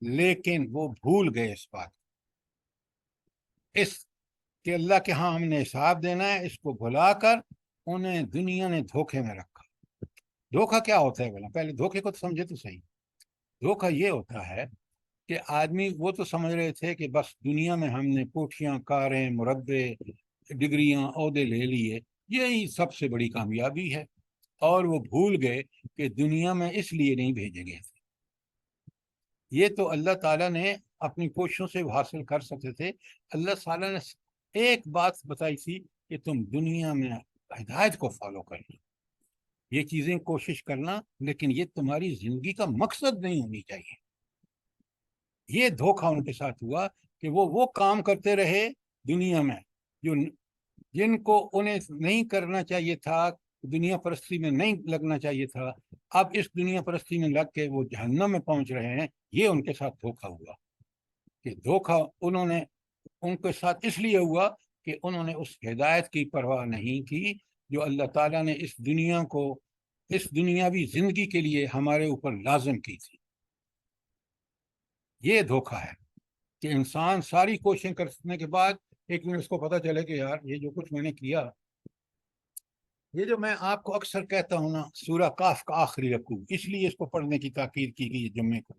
لیکن وہ بھول گئے اس بات، اس کہ اللہ کے ہاں ہم نے حساب دینا ہے. اس کو بھلا کر انہیں دنیا نے دھوکے میں رکھا. دھوکا کیا ہوتا ہے بولا؟ پہلے دھوکے کو تو سمجھے تو صحیح. دھوکا یہ ہوتا ہے کہ آدمی وہ تو سمجھ رہے تھے کہ بس دنیا میں ہم نے کوٹھیاں، کاریں، مربے، ڈگریاں، عہدے لے لیے، یہی سب سے بڑی کامیابی ہے. اور وہ بھول گئے کہ دنیا میں اس لیے نہیں بھیجے گئے تھے. یہ تو اللہ تعالیٰ نے اپنی کوششوں سے حاصل کر سکتے تھے. اللہ تعالیٰ نے ایک بات بتائی تھی کہ تم دنیا میں ہدایت کو فالو کرنا، یہ چیزیں کوشش کرنا، لیکن یہ تمہاری زندگی کا مقصد نہیں ہونی چاہیے. یہ دھوکہ ان کے ساتھ ہوا کہ وہ کام کرتے رہے دنیا میں جو جن کو انہیں نہیں کرنا چاہیے تھا، دنیا پرستی میں نہیں لگنا چاہیے تھا. اب اس دنیا پرستی میں لگ کے وہ جہنم میں پہنچ رہے ہیں. یہ ان کے ساتھ دھوکہ ہوا کہ دھوکہ انہوں نے ان کے ساتھ اس لیے ہوا کہ انہوں نے اس ہدایت کی پرواہ نہیں کی جو اللہ تعالیٰ نے اس دنیا کو، اس دنیاوی زندگی کے لیے ہمارے اوپر لازم کی تھی. یہ دھوکہ ہے کہ انسان ساری کوششیں کرنے کے بعد ایک دن اس کو پتہ چلے کہ یار یہ جو کچھ میں نے کیا، یہ جو میں آپ کو اکثر کہتا ہوں نا، سورہ کاف کا آخری رکوع، اس لیے اس کو پڑھنے کی تاکید کی گئی جمعے کو.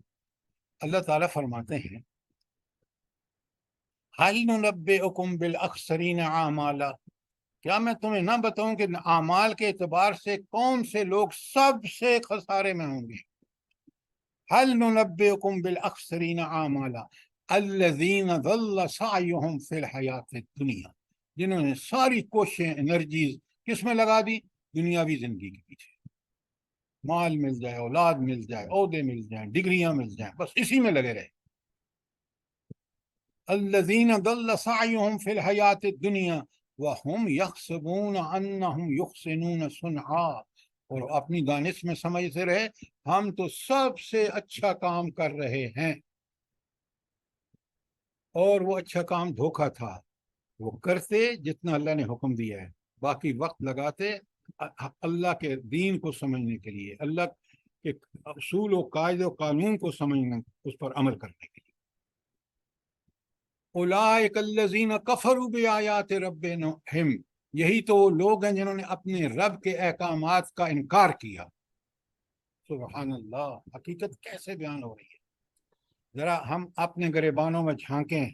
اللہ تعالیٰ فرماتے ہیں هل ننبئکم بالاخسرین اعمالا، کیا میں تمہیں نہ بتاؤں کہ اعمال کے اعتبار سے کون سے لوگ سب سے خسارے میں ہوں گے؟ هل ننبئکم بالاخسرین اعمالا الذین ضل سعیهم فی الحیات الدنیا، جنہوں نے ساری کوششیں، انرجیز کس میں لگا دی؟ دنیاوی زندگی کے پیچھے. مال مل جائے، اولاد مل جائے، عہدے مل جائیں، ڈگریاں مل جائیں، بس اسی میں لگے رہے. الذین ضل سعیهم فی الحیات الدنیا وهم یحسبون انهم یحسنون صنعا، اور اپنی دانش میں سمجھتے رہے ہم تو سب سے اچھا کام کر رہے ہیں. اور وہ اچھا کام دھوکا تھا. وہ کرتے جتنا اللہ نے حکم دیا ہے، باقی وقت لگاتے اللہ کے دین کو سمجھنے کے لیے، اللہ کے اصول و قاعدے و قانون کو سمجھنے، اس پر عمل کرنے کے لیے. اولئک الذین کفروا بآیات ربہم، یہی تو وہ لوگ ہیں جنہوں نے اپنے رب کے احکامات کا انکار کیا. سبحان اللہ، حقیقت کیسے بیان ہو رہی ہے. ذرا ہم اپنے گریبانوں میں جھانکیں،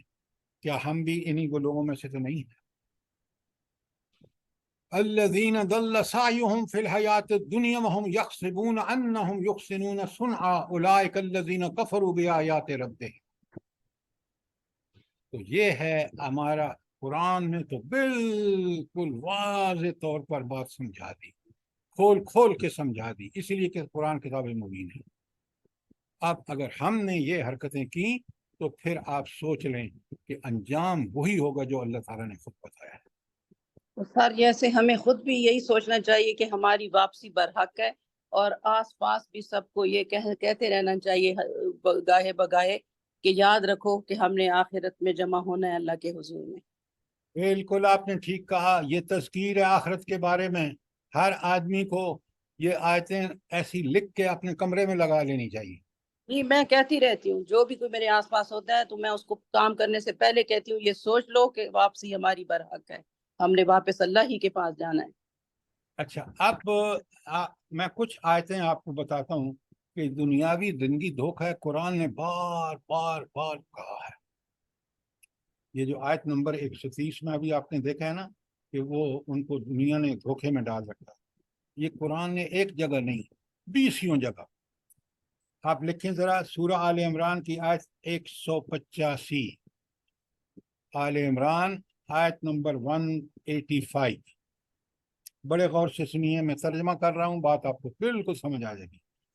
کیا ہم بھی انہی کو لوگوں میں سے تو نہیں ہیں؟ الذین ضل سعیهم فی الحیات الدنیا وهم یحسبون انهم یحسنون صنعا اولئک الذین کفروا بآیات ربہم. تو یہ ہے ہمارا قرآن نے تو بالکل واضح طور پر بات سمجھا دی، کھول کھول کے سمجھا دی، اسی لیے کہ قرآن کتاب مبین ہے. اب اگر ہم نے یہ حرکتیں کی تو پھر آپ سوچ لیں کہ انجام وہی ہوگا جو اللہ تعالیٰ نے خود بتایا ہے. تو سر جیسے ہمیں خود بھی یہی سوچنا چاہیے کہ ہماری واپسی برحق ہے، اور آس پاس بھی سب کو یہ کہتے رہنا چاہیے گاہے بگاہے کہ یاد رکھو کہ ہم نے آخرت میں جمع ہونا ہے اللہ کے حضور میں. بالکل آپ نے ٹھیک کہا. یہ تذکیر ہے آخرت کے بارے میں. ہر آدمی کو یہ آیتیں ایسی لکھ کے اپنے کمرے میں لگا لینی چاہیے. جی میں کہتی رہتی ہوں، جو بھی کوئی میرے آس پاس ہوتا ہے تو میں اس کو کام کرنے سے پہلے کہتی ہوں یہ سوچ لو کہ واپسی ہماری برحق ہے، ہم نے واپس اللہ ہی کے پاس جانا ہے. اچھا، اب میں کچھ آیتیں آپ کو بتاتا ہوں کہ دنیاوی زندگی دھوکہ ہے. قرآن نے بار بار بار کہا ہے. یہ جو آیت نمبر 130 میں ابھی آپ نے دیکھا ہے نا کہ وہ ان کو دنیا نے دھوکے میں ڈال رکھا. یہ قرآن نے ایک جگہ نہیں، 20 جگہ. آپ لکھیں ذرا سورہ آل عمران کی آیت 185، آل عمران آیت نمبر 185. بڑے غور سے سنیے، میں ترجمہ کر رہا ہوں، بات آپ کو بالکل سمجھ آ جائے گی.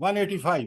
185।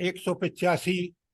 185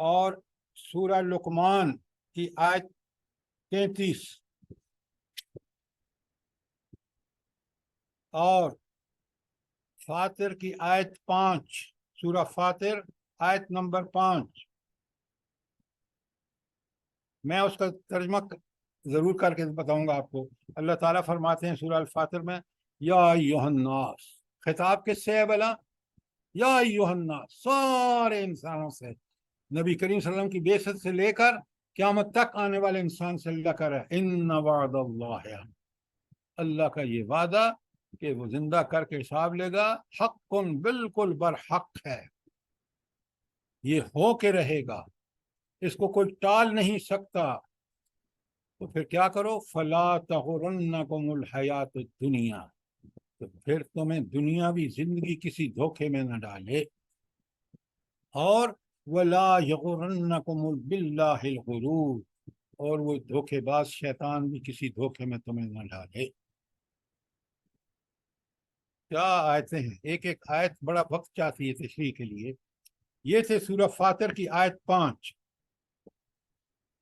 اور سورہ لقمان کی آیت 33 اور فاطر کی آیت 5، سورہ فاطر آیت نمبر 5. میں اس کا ترجمہ ضرور کر کے بتاؤں گا آپ کو. اللہ تعالیٰ فرماتے ہیں سورہ الفاطر میں، یا ایھا الناس، خطاب کس سے ہے بلا؟ یا ایھا الناس، سارے انسانوں سے. نبی کریم صلی اللہ علیہ وسلم کی بعثت سے لے کر قیامت تک آنے والے انسان سے اللہ کر رہا ہے، ان وعد اللہ، اللہ کا یہ وعدہ کہ وہ زندہ کر کے حساب لے گا، حق، بالکل برحق ہے، یہ ہو کے رہے گا، اس کو کوئی ٹال نہیں سکتا. تو پھر کیا کرو؟ فلا تغرنکم الحیات الدنیا، تو پھر تمہیں دنیاوی زندگی کسی دھوکے میں نہ ڈالے، اور ولا یغرنکم باللہ الغرور، اور وہ دھوکے باز شیطان بھی کسی دھوکے میں تمہیں نہ ڈالے. کیا آیتیں ہیں، ایک ایک آیت بڑا وقت چاہتی ہے تشریح کے لیے. یہ تھے سورہ فاطر کی آیت 5.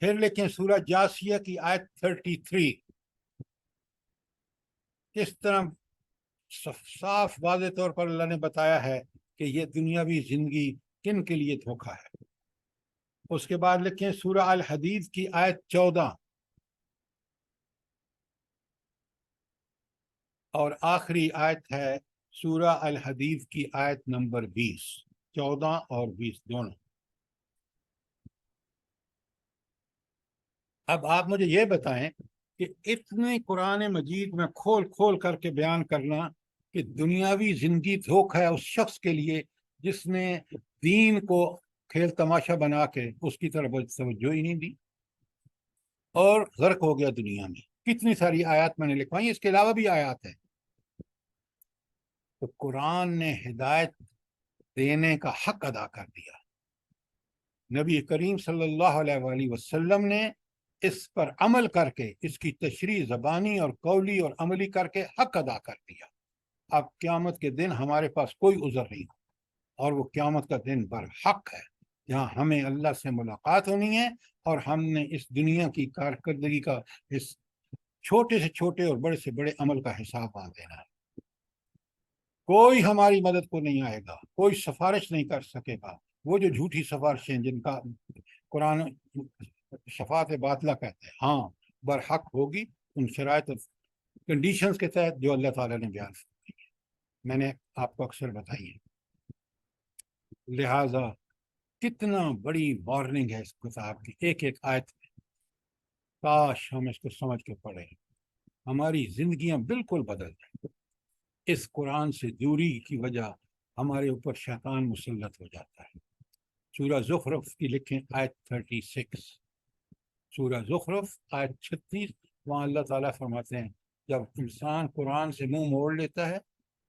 پھر لیکن سورہ جاسیہ کی آیت 33 کس طرح صاف واضح طور پر اللہ نے بتایا ہے کہ یہ دنیاوی زندگی کن کے لیے دھوکہ ہے. اس کے بعد لکھیں سورہ الحدید کی آیت 14، اور آخری آیت ہے سورہ الحدید کی آیت نمبر 20، 14 اور 20 دونوں. اب آپ مجھے یہ بتائیں کہ اتنے قرآن مجید میں کھول کھول کر کے بیان کرنا کہ دنیاوی زندگی دھوکہ ہے اس شخص کے لیے جس نے دین کو کھیل تماشا بنا کے اس کی طرف توجہ ہی نہیں دی اور غرق ہو گیا دنیا میں. کتنی ساری آیات میں نے لکھوائی، اس کے علاوہ بھی آیات ہیں. تو قرآن نے ہدایت دینے کا حق ادا کر دیا. نبی کریم صلی اللہ علیہ وآلہ وسلم نے اس پر عمل کر کے اس کی تشریح زبانی اور قولی اور عملی کر کے حق ادا کر دیا. اب قیامت کے دن ہمارے پاس کوئی عذر نہیں، اور وہ قیامت کا دن برحق ہے جہاں ہمیں اللہ سے ملاقات ہونی ہے، اور ہم نے اس دنیا کی کارکردگی کا اس چھوٹے سے چھوٹے اور بڑے سے بڑے عمل کا حساب وہاں دینا ہے. کوئی ہماری مدد کو نہیں آئے گا، کوئی سفارش نہیں کر سکے گا. وہ جو جھوٹی سفارشیں جن کا قرآن شفاعت باطلہ کہتے ہیں، ہاں برحق ہوگی ان شرائط کنڈیشنز کے تحت جو اللہ تعالیٰ نے بیان کی ہے، میں نے آپ کو اکثر بتائی ہے. لہٰذا کتنا بڑی وارننگ ہے اس کتاب کی ایک ایک آیت میں. کاش ہم اس کو سمجھ کے پڑھیں، ہماری زندگیاں بالکل بدل جائیں. اس قرآن سے دوری کی وجہ ہمارے اوپر شیطان مسلط ہو جاتا ہے. سورہ زخرف کی لکھیں آیت 36، سورہ زخرف آیت 36، وہاں اللہ تعالیٰ فرماتے ہیں جب انسان قرآن سے منہ موڑ لیتا ہے،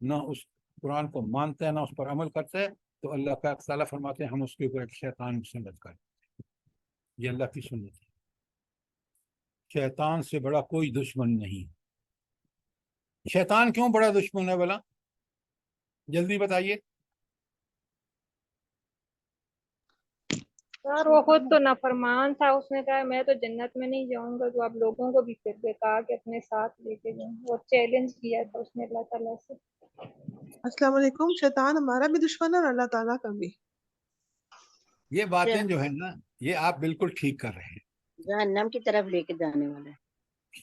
نہ اس قرآن کو مانتا ہے نہ اس پر عمل کرتا ہے، تو اللہ تعالیٰ فرماتے ہیں ہم اس کے اوپر ایک شیطان مسلط کرتے ہیں. یہ اللہ کی سنت ہے. شیطان سے بڑا کوئی دشمن نہیں. شیطان کیوں بڑا دشمن ہے بلا؟ جلدی بتائیے. یار وہ خود تو نافرمان تھا، اس نے کہا میں تو جنت میں نہیں جاؤں گا، تو آپ لوگوں کو بھی پھر بھی کہا کہ اپنے ساتھ لے کے جائیں. وہ چیلنج کیا تھا اس نے اللہ تعالیٰ سے. السلام علیکم. شیطان ہمارا بھی دشمن ہے اور اللہ تعالیٰ کا بھی. یہ باتیں جو ہیں نا، یہ آپ بالکل ٹھیک کر رہے ہیں. جہنم کی طرف لے کے جانے والا ہے.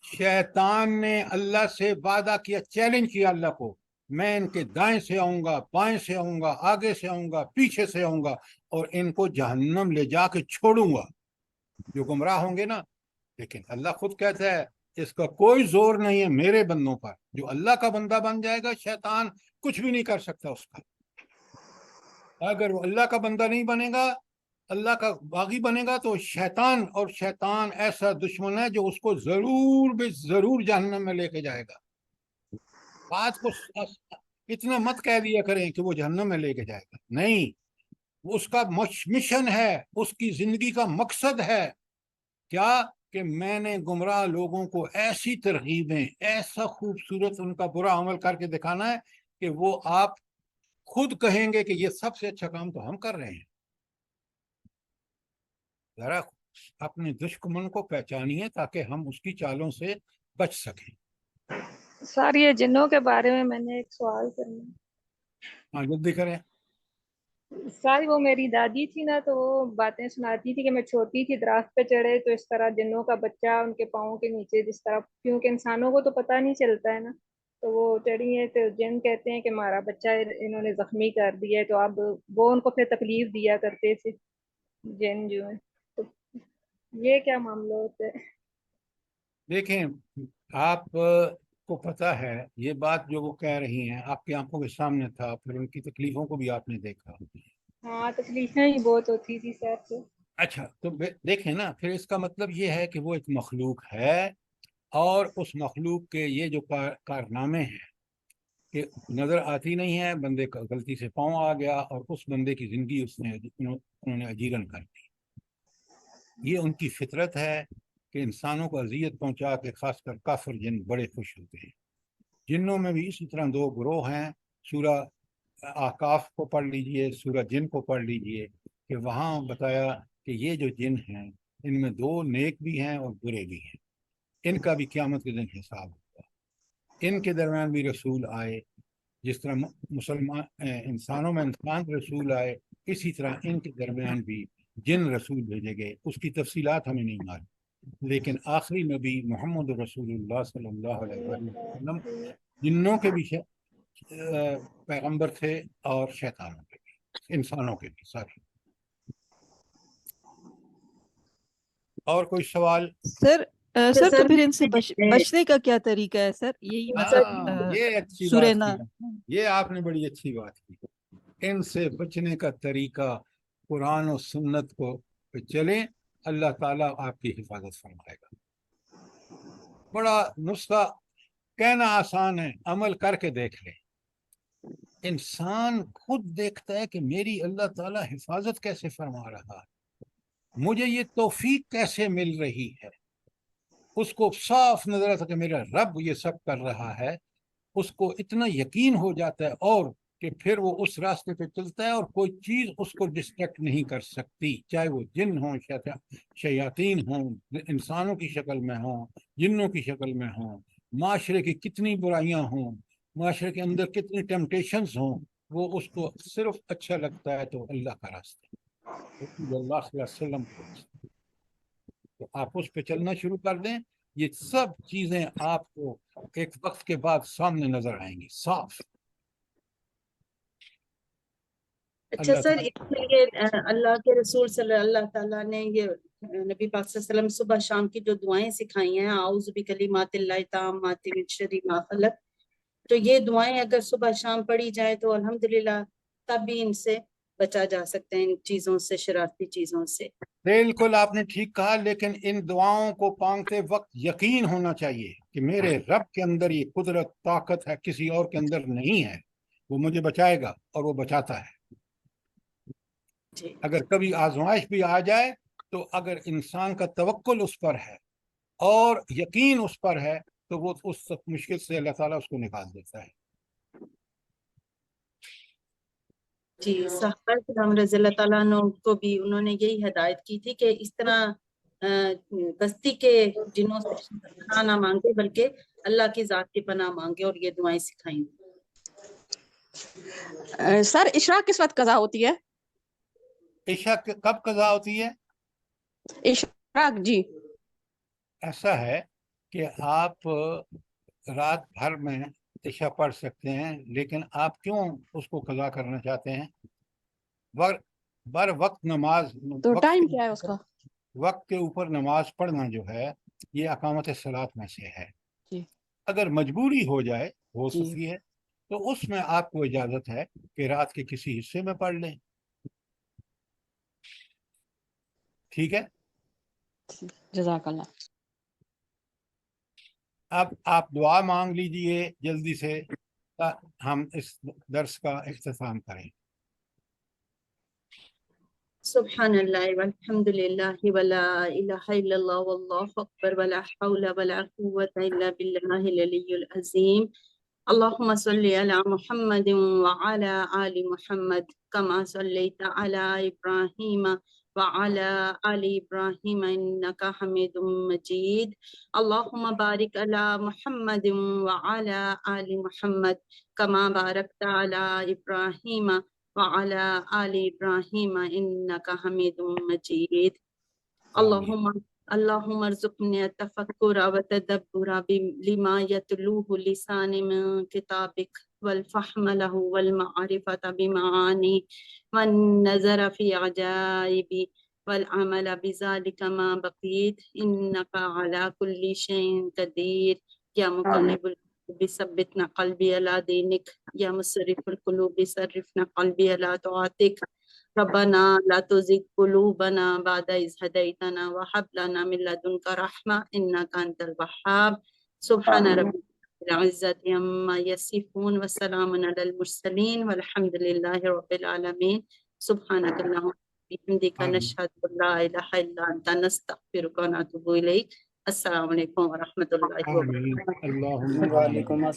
شیطان نے اللہ سے وعدہ کیا، چیلنج کیا اللہ کو، میں ان کے دائیں سے آؤں گا، بائیں سے آؤں گا، آگے سے آؤں گا، پیچھے سے آؤں گا، اور ان کو جہنم لے جا کے چھوڑوں گا جو گمراہ ہوں گے نا. لیکن اللہ خود کہتا ہے اس کا کوئی زور نہیں ہے میرے بندوں پر. جو اللہ کا بندہ بن جائے گا شیطان کچھ بھی نہیں کر سکتا اس کا. اگر وہ اللہ کا بندہ نہیں بنے گا، اللہ کا باغی بنے گا، تو شیطان ایسا دشمن ہے جو اس کو ضرور بے ضرور جہنم میں لے کے جائے گا. بات کو اتنا مت کہہ دیا کریں کہ وہ جہنم میں لے کے جائے گا، نہیں. اس کا مشن ہے، اس کی زندگی کا مقصد ہے کیا؟ کہ میں نے گمراہ لوگوں کو ایسی ترغیبیں، ایسا خوبصورت ان کا برا عمل کر کے دکھانا ہے کہ وہ آپ خود کہیں گے کہ یہ سب سے اچھا کام تو ہم کر رہے ہیں. ذرا اپنے دشمن کو پہچانیے تاکہ ہم اس کی چالوں سے بچ سکیں. سر یہ جنوں کے بارے میں نے ایک سوال کرنا. ہاں جلدی کریں. سر وہ میری دادی تھی نا، تو وہ باتیں سناتی تھی کہ میں چھوٹی تھی، درخت پہ چڑھے تو اس طرح جنوں کا بچہ ان کے پاؤں کے نیچے، جس طرح، کیونکہ انسانوں کو تو پتہ نہیں چلتا ہے نا، تو وہ چڑھی ہیں تو جن کہتے ہیں کہ ہمارا بچہ انہوں نے زخمی کر دیا ہے، تو اب وہ ان کو پھر تکلیف دیا کرتے تھے جن جو ہیں. تو یہ کیا معاملہ ہوتا ہے؟ دیکھیں آپ کو پتہ ہے یہ بات جو وہ کہہ رہی ہیں، آپ کی آنکھوں کے سامنے تھا، پھر ان کی تکلیفوں کو بھی آپ نے دیکھا. ہاں تکلیفیں ہی بہت ہوتی تھی سر سے. اچھا تو دیکھیں نا، پھر اس کا مطلب یہ ہے کہ وہ ایک مخلوق ہے، اور اس مخلوق کے یہ جو کارنامے ہیں کہ نظر آتی نہیں ہے، بندے کا غلطی سے پاؤں آ گیا اور اس بندے کی زندگی انہوں نے اجیرن کر دی. یہ ان کی فطرت ہے کہ انسانوں کو اذیت پہنچا کے، خاص کر کافر جن بڑے خوش ہوتے ہیں. جنوں میں بھی اسی طرح دو گروہ ہیں. سورہ احقاف کو پڑھ لیجئے، سورہ جن کو پڑھ لیجئے، کہ وہاں بتایا کہ یہ جو جن ہیں ان میں دو نیک بھی ہیں اور برے بھی ہیں. ان کا بھی قیامت کے دن حساب ہوگا. ان کے درمیان بھی رسول آئے، جس طرح مسلمان انسانوں میں انسان رسول آئے، اسی طرح ان کے درمیان بھی جن رسول بھیجے گئے. اس کی تفصیلات ہمیں نہیں معلوم، لیکن آخری نبی محمد رسول اللہ صلی اللہ علیہ وسلم جنوں کے بھی پیغمبر تھے اور شیطانوں کے بھی، انسانوں کے بھی سارے. اور کوئی سوال؟ سر سر تو سر پھر ان سے بچنے کا کیا طریقہ ہے سر؟ یہی مطلب یہ اچھی سورہ بات کی، یہ آپ نے بڑی اچھی بات کی. ان سے بچنے کا طریقہ قرآن و سنت کو پہ چلیں، اللہ تعالیٰ آپ کی حفاظت فرمائے گا. بڑا نسخہ کہنا آسان ہے، عمل کر کے دیکھ لیں. انسان خود دیکھتا ہے کہ میری اللہ تعالیٰ حفاظت کیسے فرما رہا ہے، مجھے یہ توفیق کیسے مل رہی ہے. اس کو صاف نظر آتا کہ میرا رب یہ سب کر رہا ہے. اس کو اتنا یقین ہو جاتا ہے اور کہ پھر وہ اس راستے پہ چلتا ہے، اور کوئی چیز اس کو ڈسٹریکٹ نہیں کر سکتی، چاہے وہ جن ہوں، شیاطین ہوں، انسانوں کی شکل میں ہوں، جنوں کی شکل میں ہوں، معاشرے کی کتنی برائیاں ہوں، معاشرے کے اندر کتنی ٹیمپٹیشنز ہوں، وہ اس کو صرف اچھا لگتا ہے تو اللہ کا راستہ، رسول اللہ صلی اللہ علیہ وسلم کا راستہ. تو آپ اس پہ چلنا شروع کر دیں، یہ سب چیزیں آپ کو ایک وقت کے بعد سامنے نظر آئیں گی صاف. اچھا اللہ سر، تعالیٰ اس کے لیے اللہ کے رسول صلی اللہ تعالیٰ نے یہ نبی پاک صلی اللہ علیہ وسلم صبح شام کی جو دعائیں سکھائی ہیں، اعوذ بکلمات اللہ التامات من شر ما خلق، تو یہ دعائیں اگر صبح شام پڑھی جائے تو الحمدللہ تب بھی ان سے بچا جا سکتے ہیں، ان چیزوں سے، شرارتی چیزوں سے. بالکل آپ نے ٹھیک کہا، لیکن ان دعاؤں کو مانگتے وقت یقین ہونا چاہیے کہ میرے رب کے اندر یہ قدرت، طاقت ہے، کسی اور کے اندر نہیں ہے. وہ مجھے بچائے گا اور وہ بچاتا ہے. جی. اگر کبھی آزمائش بھی آ جائے تو اگر انسان کا توکل اس پر ہے اور یقین اس پر ہے تو وہ اس مشکل سے اللہ تعالیٰ اس کو نکال دیتا ہے. جی، صحابہ کرام رضی اللہ تعالیٰ عنہ کو بھی انہوں نے یہی ہدایت کی تھی کہ اس طرح بستی کے جنوں سے پناہ نہ مانگے بلکہ اللہ کی ذات کی پناہ مانگے، اور یہ دعائیں سکھائیں. سر اشراق کس وقت قضا ہوتی ہے؟ عشاء کب قضا ہوتی ہے؟ اشراق جی. ایسا ہے کہ آپ رات بھر میں عشاء پڑھ سکتے ہیں، لیکن آپ کیوں اس کو قضا کرنا چاہتے ہیں؟ بر وقت نماز، تو ٹائم کیا ہے اس کا؟ وقت کے اوپر نماز پڑھنا جو ہے یہ اقامت صلاۃ میں سے ہے. جی. اگر مجبوری ہو جائے، ہو جی. سکتی ہے، تو اس میں آپ کو اجازت ہے کہ رات کے کسی حصے میں پڑھ لیں. ٹھیک ہے، جزاک اللہ. اب آپ دعا مانگ لیجئے جلدی سے، ہم اس درس کا اختتام کریں. سبحان اللہ والحمد للہ ولا الہ الا اللہ واللہ اکبر ولا حول ولا قوة الا باللہ العلی العظیم. اللہم صلی علی محمد وعلی آل محمد کما صلیت علی ابراہیم وعلى آل إبراهيم إنك حميد مجيد. اللهم بارك على محمد وعلى آل محمد كما باركت على إبراهيم وعلى آل إبراهيم إنك حميد مجيد. اللهم ارزقني التفكر والتدبر لما يتلوه اللسان من كتابك والفهم له والمعرفة بمعاني والنظر في عجائب والعمل بذلك ما بقيت إنك على كل شيء قدير. يا مقلب القلوب ثبتنا قلبي على دينك، يا مصرف القلوب صرفنا قلبي على طاعتك. ربنا لا تزغ قلوبنا بعد إذ هديتنا وهب لنا من لدنك رحمة إنك أنت الوهاب. سبحان ربك رب العزة عما يصفون وسلام على المرسلين والحمد لله رب العالمين. سبحانك اللهم وبحمدك نشهد أن لا إله إلا أنت نستغفرك ونتوب إليك. السلام علیکم ورحمۃ اللہ وبرکاتہ. آمین. اللهم آمین.